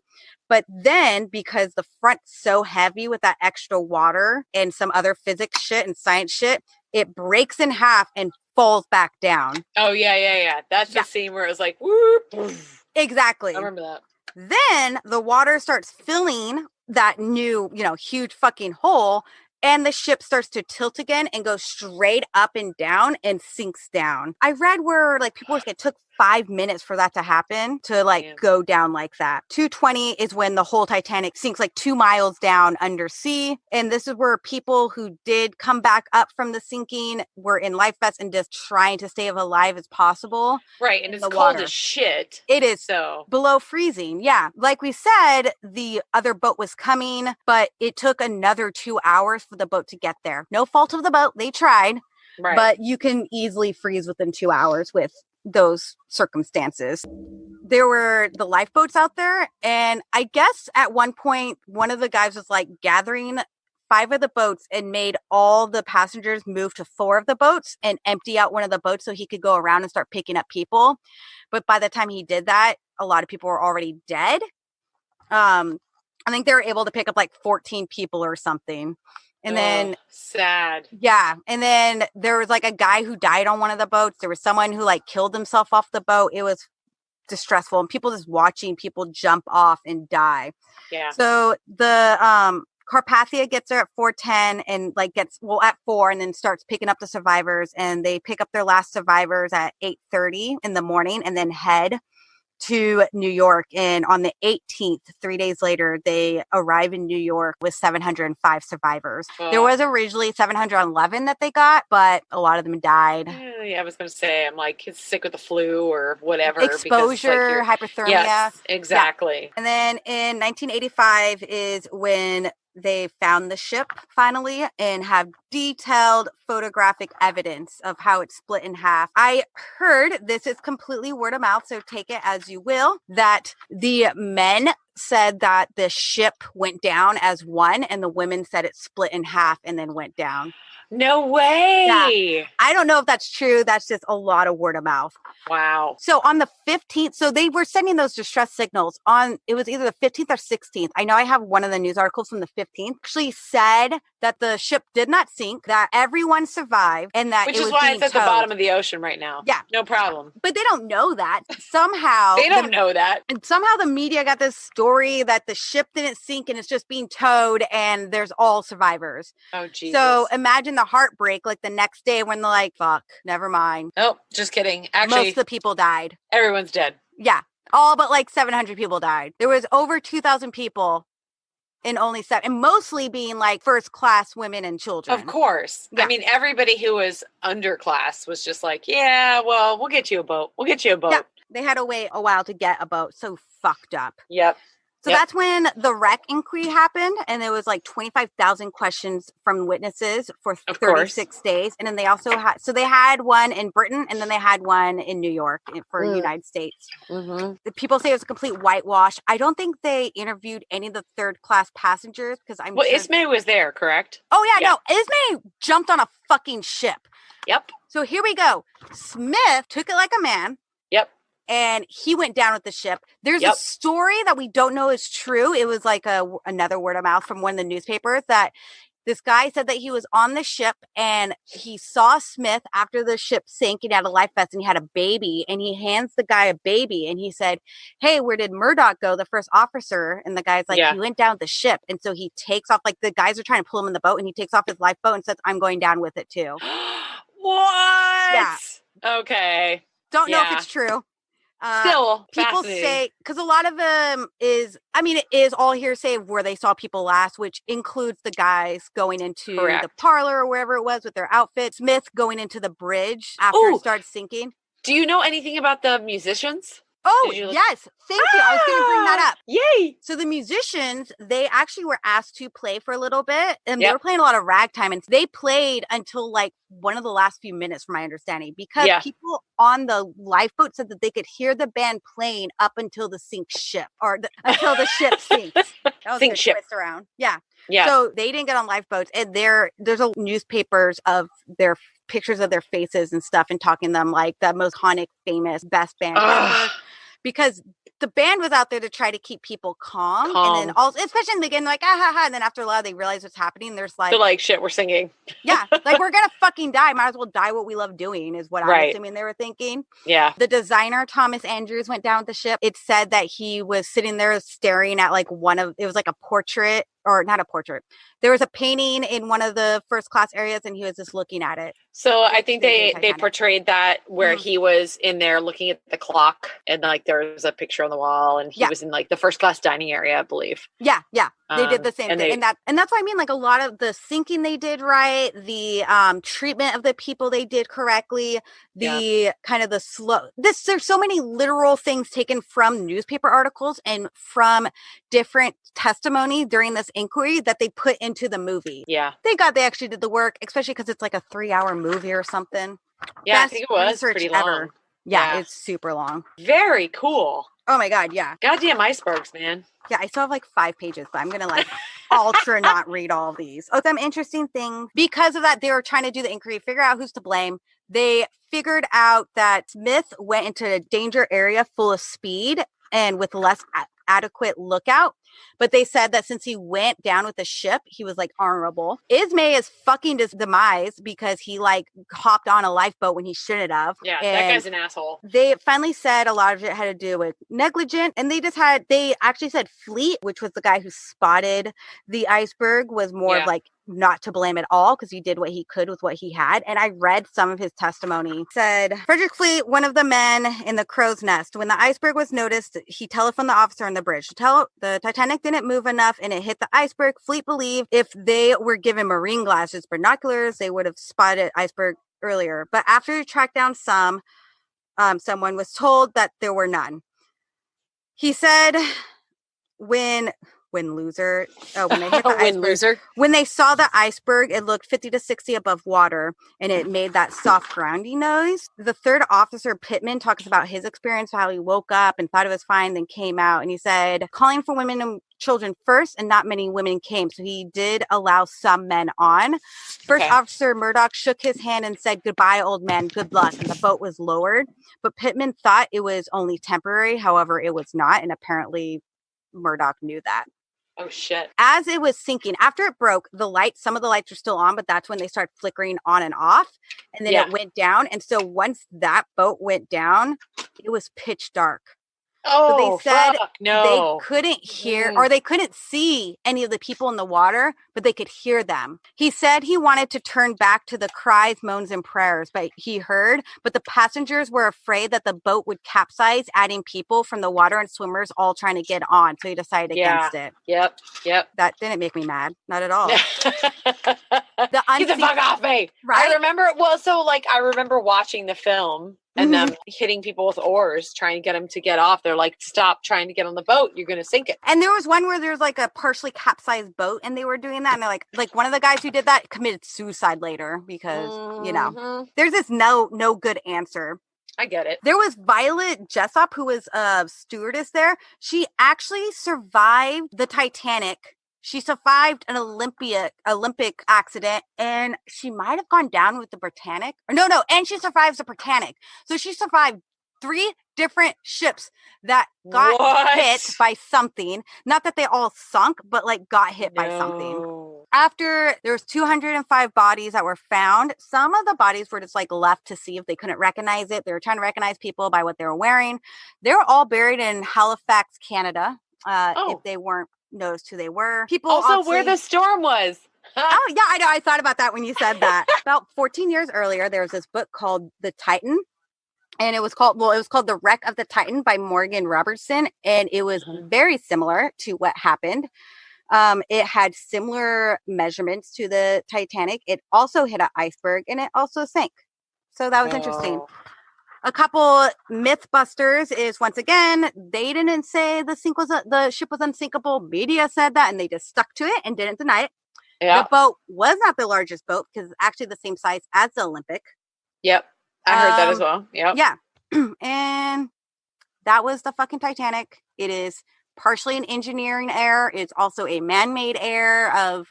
But then, because the front's so heavy with that extra water and some other physics shit and science shit, it breaks in half and falls back down. Oh, yeah. That's the scene where it was like, whoop. Exactly. I remember that. Then the water starts filling that new, huge fucking hole, and the ship starts to tilt again and go straight up and down and sinks down. I read where like people were saying it took 5 minutes for that to happen, to like go down like that. 2:20 is when the whole Titanic sinks like 2 miles down under sea. And this is where people who did come back up from the sinking were in life vests and just trying to stay as alive as possible. Right. And it's cold as shit. It is below freezing. Yeah. Like we said, the other boat was coming, but it took another 2 hours for the boat to get there. No fault of the boat. They tried. Right. But you can easily freeze within 2 hours with those circumstances. There were the lifeboats out there, and I guess at one point one of the guys was like gathering 5 of the boats and made all the passengers move to 4 of the boats and empty out one of the boats so he could go around and start picking up people. But by the time he did that, a lot of people were already dead. I think they were able to pick up like 14 people or something. And then sad. Yeah. And then there was like a guy who died on one of the boats. There was someone who like killed himself off the boat. It was distressful, and people just watching people jump off and die. Yeah. So the Carpathia gets there at 4:10 and like at 4, and then starts picking up the survivors, and they pick up their last survivors at 8:30 in the morning and then head to New York. And on the 18th, 3 days later, they arrive in New York with 705 survivors. There was originally 711 that they got, but a lot of them died. Yeah, I was going to say, I'm like, he's sick with the flu or whatever. Exposure, hypothermia. Yes, exactly. Yeah. And then in 1985 is when they found the ship finally and have detailed photographic evidence of how it's split in half. I heard, this is completely word of mouth, so take it as you will, that the men said that the ship went down as one and the women said it split in half and then went down. No way. Yeah. I don't know if that's true. That's just a lot of word of mouth. Wow. So on the 15th, so they were sending those distress signals on, it was either the 15th or 16th. I know I have one of the news articles from the 15th actually said that the ship did not sink, that everyone survived, and that which is why it's at the bottom of the ocean right now. Yeah. No problem. But they don't know that. Somehow. They don't know that. And somehow the media got this story that the ship didn't sink and it's just being towed and there's all survivors. Oh, Jesus. So imagine the heartbreak like the next day when they're like, fuck, never mind. Oh, just kidding. Actually, most of the people died. Everyone's dead. Yeah. All but like 700 people died. There was over 2,000 people in only 7, and mostly being like first class women and children. Of course. Yeah. I mean, everybody who was underclass was just like, yeah, well, we'll get you a boat. We'll get you a boat. Yeah. They had to wait a while to get a boat. So fucked up. Yep. So that's when the wreck inquiry happened, and there was like 25,000 questions from witnesses for 36 days. And then they also had one in Britain, and then they had one in New York for the United States. Mm-hmm. The people say it was a complete whitewash. I don't think they interviewed any of the third class passengers because sure Ismay was there, correct? Oh yeah, no, Ismay jumped on a fucking ship. Yep. So here we go. Smith took it like a man. Yep. And he went down with the ship. There's a story that we don't know is true. It was like another word of mouth from one of the newspapers that this guy said that he was on the ship and he saw Smith after the ship sank and he had a life vest and he had a baby, and he hands the guy a baby and he said, hey, where did Murdoch go? The first officer. And the guy's like, he went down with the ship. And so he takes off, like the guys are trying to pull him in the boat, and he takes off his lifeboat and says, I'm going down with it too. What? Yeah. Okay. Don't know if it's true. Still, people say, because a lot of them it is all hearsay of where they saw people last, which includes the guys going into the parlor or wherever it was with their outfits. Smith going into the bridge after it started sinking. Do you know anything about the musicians? Oh, yes. Thank you. I was going to bring that up. Yay. So the musicians, they actually were asked to play for a little bit, and they were playing a lot of ragtime, and they played until like one of the last few minutes, from my understanding, because people on the lifeboat said that they could hear the band playing up until the ship, or until the ship sinks. That was a good twist around. Yeah. Yeah. So they didn't get on lifeboats, and there's newspapers of their pictures of their faces and stuff, and talking them like the most iconic, famous, best band ever. Because the band was out there to try to keep people calm. And then also, especially in the beginning, like, and then after a while, they realize what's happening. They're like, shit, we're singing. Yeah. Like, we're going to fucking die. Might as well die what we love doing is what I'm assuming they were thinking. Yeah. The designer, Thomas Andrews, went down with the ship. It said that he was sitting there staring at like it was like a portrait, or not a portrait. There was a painting in one of the first class areas, and he was just looking at it. So I think they portrayed that where he was in there looking at the clock, and like there was a picture on the wall, and he was in like the first class dining area, I believe. Yeah, yeah. They did the same thing. And that's what I mean. Like a lot of the sinking they did right, the treatment of the people they did correctly, the kind of the slow. There's so many literal things taken from newspaper articles and from different testimony during this inquiry that they put into the movie. Yeah. Thank God they actually did the work, especially because it's like a 3-hour movie or something. Yeah, Best I think it was pretty long. Ever. Yeah, it's super long. Very cool. Oh my God, yeah. Goddamn icebergs, man. Yeah, I still have like 5 pages, but I'm going to like ultra not read all of these. Oh, some interesting things. Because of that, they were trying to do the inquiry, figure out who's to blame. They figured out that Smith went into a danger area full of speed and with less adequate lookout. But they said that since he went down with the ship, he was like honorable. Ismay is fucking his demise because he like hopped on a lifeboat when he shouldn't have. Yeah, that guy's an asshole. They finally said a lot of it had to do with negligent, and they actually said Fleet, which was the guy who spotted the iceberg, was more of like not to blame at all because he did what he could with what he had. And I read some of his testimony. It said, Frederick Fleet, one of the men in the crow's nest, when the iceberg was noticed, he telephoned the officer on the bridge. The Titanic didn't move enough and it hit the iceberg. Fleet believed if they were given marine glasses, binoculars, they would have spotted iceberg earlier. But after he tracked down someone was told that there were none. He said when they hit the iceberg, when they saw the iceberg, it looked 50 to 60 above water and it made that soft grounding noise. The third officer, Pittman, talks about his experience, how he woke up and thought it was fine, then came out, and he said, calling for women and children first, and not many women came. So he did allow some men on. First Officer Murdoch shook his hand and said, goodbye, old man, good luck. And the boat was lowered. But Pittman thought it was only temporary. However, it was not. And apparently Murdoch knew that. Oh, shit. As it was sinking, after it broke, some of the lights were still on, but that's when they started flickering on and off. And then it went down. And so once that boat went down, it was pitch dark. Oh, so they said no. They couldn't hear or they couldn't see any of the people in the water, but they could hear them. He said he wanted to turn back to the cries, moans, and prayers, but he heard. But the passengers were afraid that the boat would capsize, adding people from the water and swimmers all trying to get on. So he decided against it. Yep. That didn't make me mad. Not at all. Get the fuck off me. Right? I remember watching the film and them hitting people with oars, trying to get them to get off. They're like, stop trying to get on the boat. You're going to sink it. And there was one where there's like a partially capsized boat and they were doing that. And they're like one of the guys who did that committed suicide later because, there's this no good answer. I get it. There was Violet Jessop, who was a stewardess there. She actually survived the Titanic. She survived an Olympic accident, and she might have gone down with the Britannic. And she survives the Britannic. So she survived 3 different ships that got hit by something. Not that they all sunk, but got hit by something. After there was 205 bodies that were found, some of the bodies were just left to see if they couldn't recognize it. They were trying to recognize people by what they were wearing. They were all buried in Halifax, Canada. If they weren't noticed who they were. People also where the storm was. Oh yeah, I know. I thought about that when you said that. About 14 years earlier, there was this book called The Titan. And it was called The Wreck of the Titan by Morgan Robertson. And it was very similar to what happened. It had similar measurements to the Titanic. It also hit an iceberg and it also sank. So that was interesting. A couple Mythbusters is, once again, they didn't say the ship was unsinkable. Media said that, and they just stuck to it and didn't deny it. Yeah. The boat was not the largest boat because it's actually the same size as the Olympic. Yep, I heard that as well. Yep. Yeah, and that was the fucking Titanic. It is partially an engineering error. It's also a man-made error of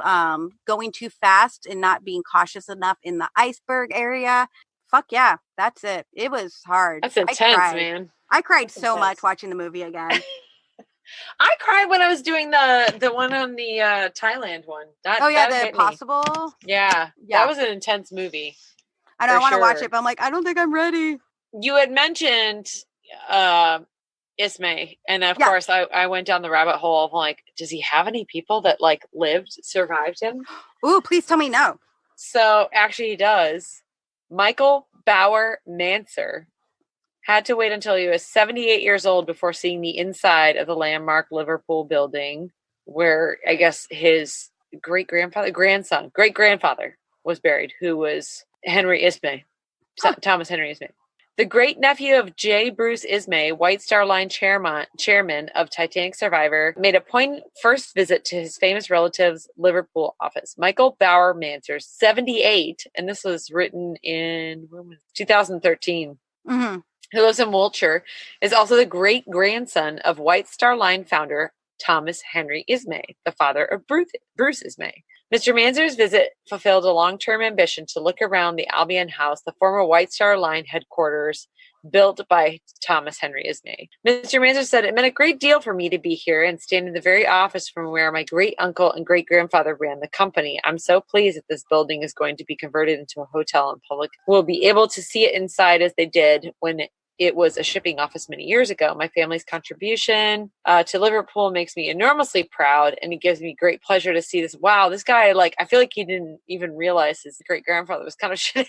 going too fast and not being cautious enough in the iceberg area. Fuck yeah, that's it. It was hard. That's intense, man. I cried so much watching the movie again. I cried when I was doing the one on the Thailand one. The Impossible? Yeah, that was an intense movie. I know, I want to watch it, but I'm like, I don't think I'm ready. You had mentioned Ismay, and of course I went down the rabbit hole of does he have any people that survived him? Ooh, please tell me no. So actually he does. Michael Bauer Manser had to wait until he was 78 years old before seeing the inside of the landmark Liverpool building where I guess his great-grandfather was buried, who was Henry Ismay, Thomas Henry Ismay. The great-nephew of J. Bruce Ismay, White Star Line chairman of Titanic survivor, made a poignant first visit to his famous relative's Liverpool office. Michael Bauer Manser, 78, and this was written in 2013, who lives in Wiltshire, is also the great-grandson of White Star Line founder Thomas Henry Ismay, the father of Bruce Ismay. Mr. Manser's visit fulfilled a long-term ambition to look around the Albion House, the former White Star Line headquarters built by Thomas Henry Ismay. Mr. Manser said, it meant a great deal for me to be here and stand in the very office from where my great-uncle and great-grandfather ran the company. I'm so pleased that this building is going to be converted into a hotel and public will be able to see it inside as they did when it was a shipping office many years ago. My family's contribution to Liverpool makes me enormously proud, and it gives me great pleasure to see this. Wow, this guy, like, I feel like he didn't even realize his great-grandfather was kind of shithead.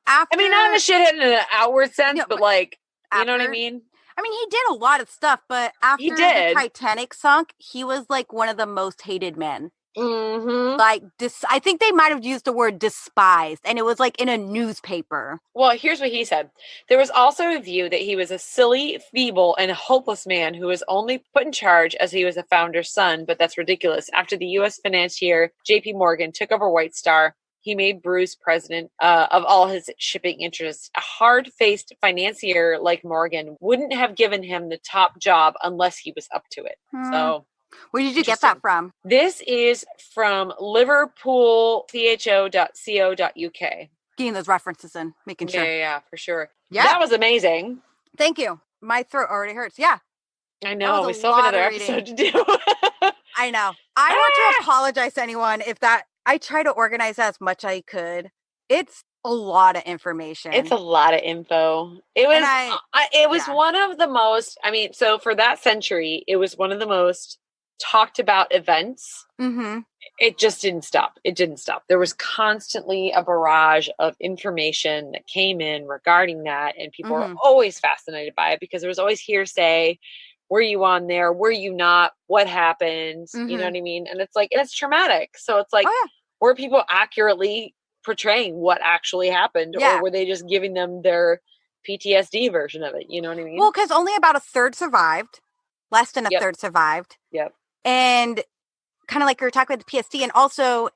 I mean, not in a shithead in an outward sense, but like, you know what I mean? I mean, he did a lot of stuff, but after the Titanic sunk, he was like one of the most hated men. Mm-hmm. Like, I think they might have used the word despised, and it was like in a newspaper. Well, here's what he said. There was also a view that he was a silly, feeble, and hopeless man who was only put in charge as he was a founder's son, but that's ridiculous. After the U.S. financier J.P. Morgan took over White Star, he made Bruce president of all his shipping interests. A hard-faced financier like Morgan wouldn't have given him the top job unless he was up to it. So... Where did you get that from? This is from liverpoolcho.co.uk. Getting those references in, making sure. Yeah, for sure. Yeah. That was amazing. Thank you. My throat already hurts. Yeah. I know. We still have another episode to do. I know. I want to apologize to anyone if that... I try to organize as much as I could. It's a lot of information. It's a lot of info. It was one of the most, I mean, so for that century, it was one of the most talked about events. Mm-hmm. It just didn't stop. It didn't stop. There was constantly a barrage of information that came in regarding that, and people were always fascinated by it because there was always hearsay. Were you on there? Were you not? What happened? You know what I mean? And it's like, and it's traumatic. So it's like, were people accurately portraying what actually happened, or were they just giving them their PTSD version of it? You know what I mean? Well, because only about a third survived. Less than a third survived. Yep. And kind of like you were talking about the PSD, and also,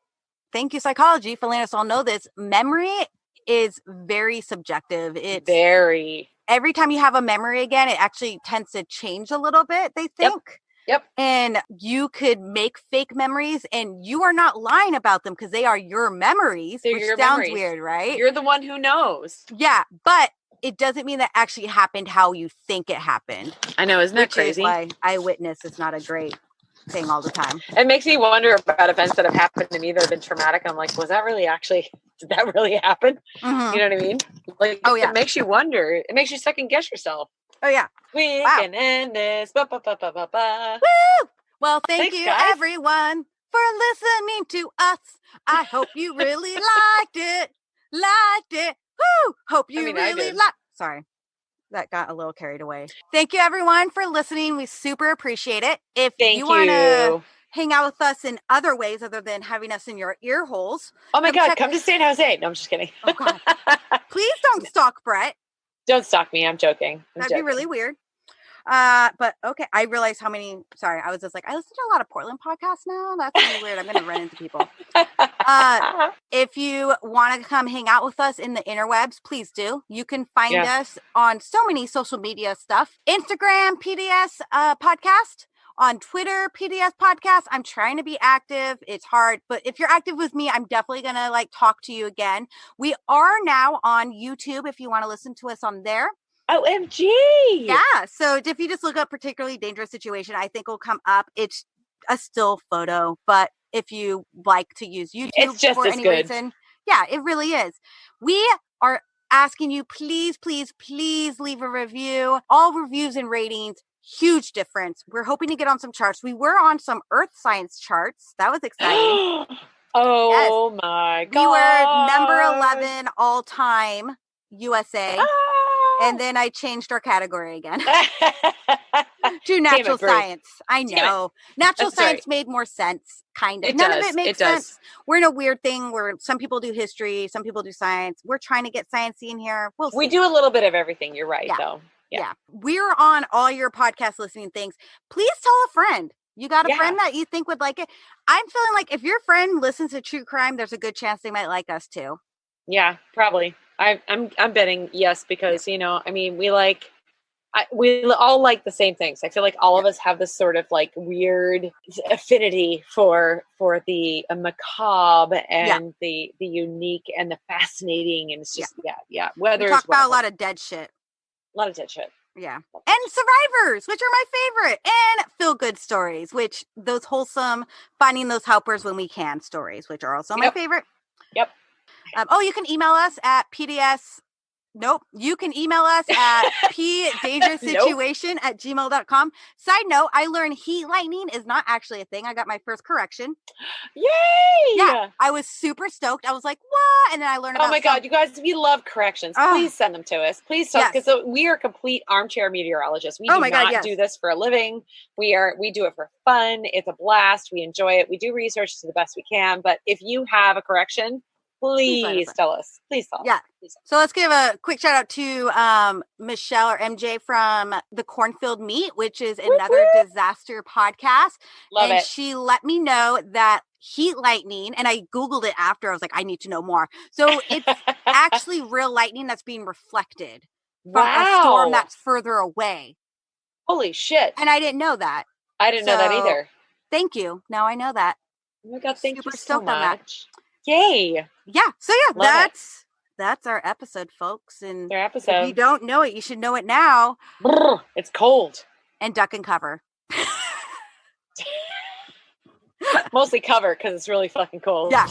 thank you, psychology, for letting us all know this. Memory is very subjective. It's very. Every time you have a memory again, it actually tends to change a little bit, they think. Yep. And you could make fake memories, and you are not lying about them because they are your memories, which sounds weird, right? You're the one who knows. Yeah, but it doesn't mean that actually happened how you think it happened. I know, isn't that crazy? Which is why eyewitness is not a great thing all the time. It makes me wonder about events that have happened to me that have been traumatic. I'm like, was that really actually, did that really happen? Mm-hmm. You know what I mean? Like, it makes you wonder. It makes you second guess yourself. Oh, yeah. We can end this. Woo! Well, thanks, you, guys. Everyone, for listening to us. I hope you really liked it. Woo! Hope you really liked. Sorry. That got a little carried away. Thank you, everyone, for listening. We super appreciate it. If you want to hang out with us in other ways other than having us in your ear holes. Oh, my God. Come to San Jose. No, I'm just kidding. Oh, God. Please don't stalk Brett. Don't stalk me. I'm joking. That'd be really weird. But okay, I realized how many. Sorry, I was just like, I listen to a lot of Portland podcasts now. That's really weird. I'm going to run into people. If you want to come hang out with us in the interwebs, please do. You can find us on so many social media stuff. Instagram, PDS podcast. On Twitter, PDS podcast. I'm trying to be active. It's hard, but if you're active with me, I'm definitely going to like talk to you again. We are now on YouTube if you want to listen to us on there. OMG. Yeah. So if you just look up particularly dangerous situation, I think will come up. It's a still photo, but if you like to use YouTube it's just for any reason, yeah, it really is. We are asking you, please, please, please leave a review. All reviews and ratings, huge difference. We're hoping to get on some charts. We were on some earth science charts. That was exciting. My God. We were number 11 all time USA. And then I changed our category again to natural science. I know. Natural science made more sense, kind of. None of it makes sense. We're in a weird thing where some people do history, some people do science. We're trying to get sciencey in here. We do a little bit of everything. You're right, though. Yeah. We're on all your podcast listening things. Please tell a friend. You got a friend that you think would like it. I'm feeling like if your friend listens to true crime, there's a good chance they might like us too. Yeah, probably. I'm betting yes, because we all like the same things. I feel like all of us have this sort of like weird affinity for the macabre and the unique and the fascinating, and it's just we talk about a lot of dead shit. A lot of dead shit. Yeah. And survivors, which are my favorite, and feel good stories, which those wholesome finding those helpers when we can stories, which are also my favorite. Yep. You can email us at Nope. You can email us at pdangeroussituation@gmail.com. Side note, I learned heat lightning is not actually a thing. I got my first correction. Yay! Yeah, I was super stoked. I was like, what? And then I learned about my God, you guys, we love corrections. Please send them to us. Please tell us, because we are complete armchair meteorologists. We do not do this for a living. We do it for fun. It's a blast. We enjoy it. We do research to the best we can. But if you have a correction, please tell us. Please tell us. Yeah. So let's give a quick shout out to Michelle or MJ from the Cornfield Meet, which is another disaster podcast. Love it. She let me know that heat lightning, and I Googled it after. I was like, I need to know more. So it's actually real lightning that's being reflected from a storm that's further away. Holy shit. And I didn't know that. I didn't know that either. Thank you. Now I know that. Oh my God, thank you so much. On that. Yay. Yeah. So that's our episode, folks. And if you don't know it, you should know it now. It's cold. And duck and cover. Mostly cover because it's really fucking cold. Yeah.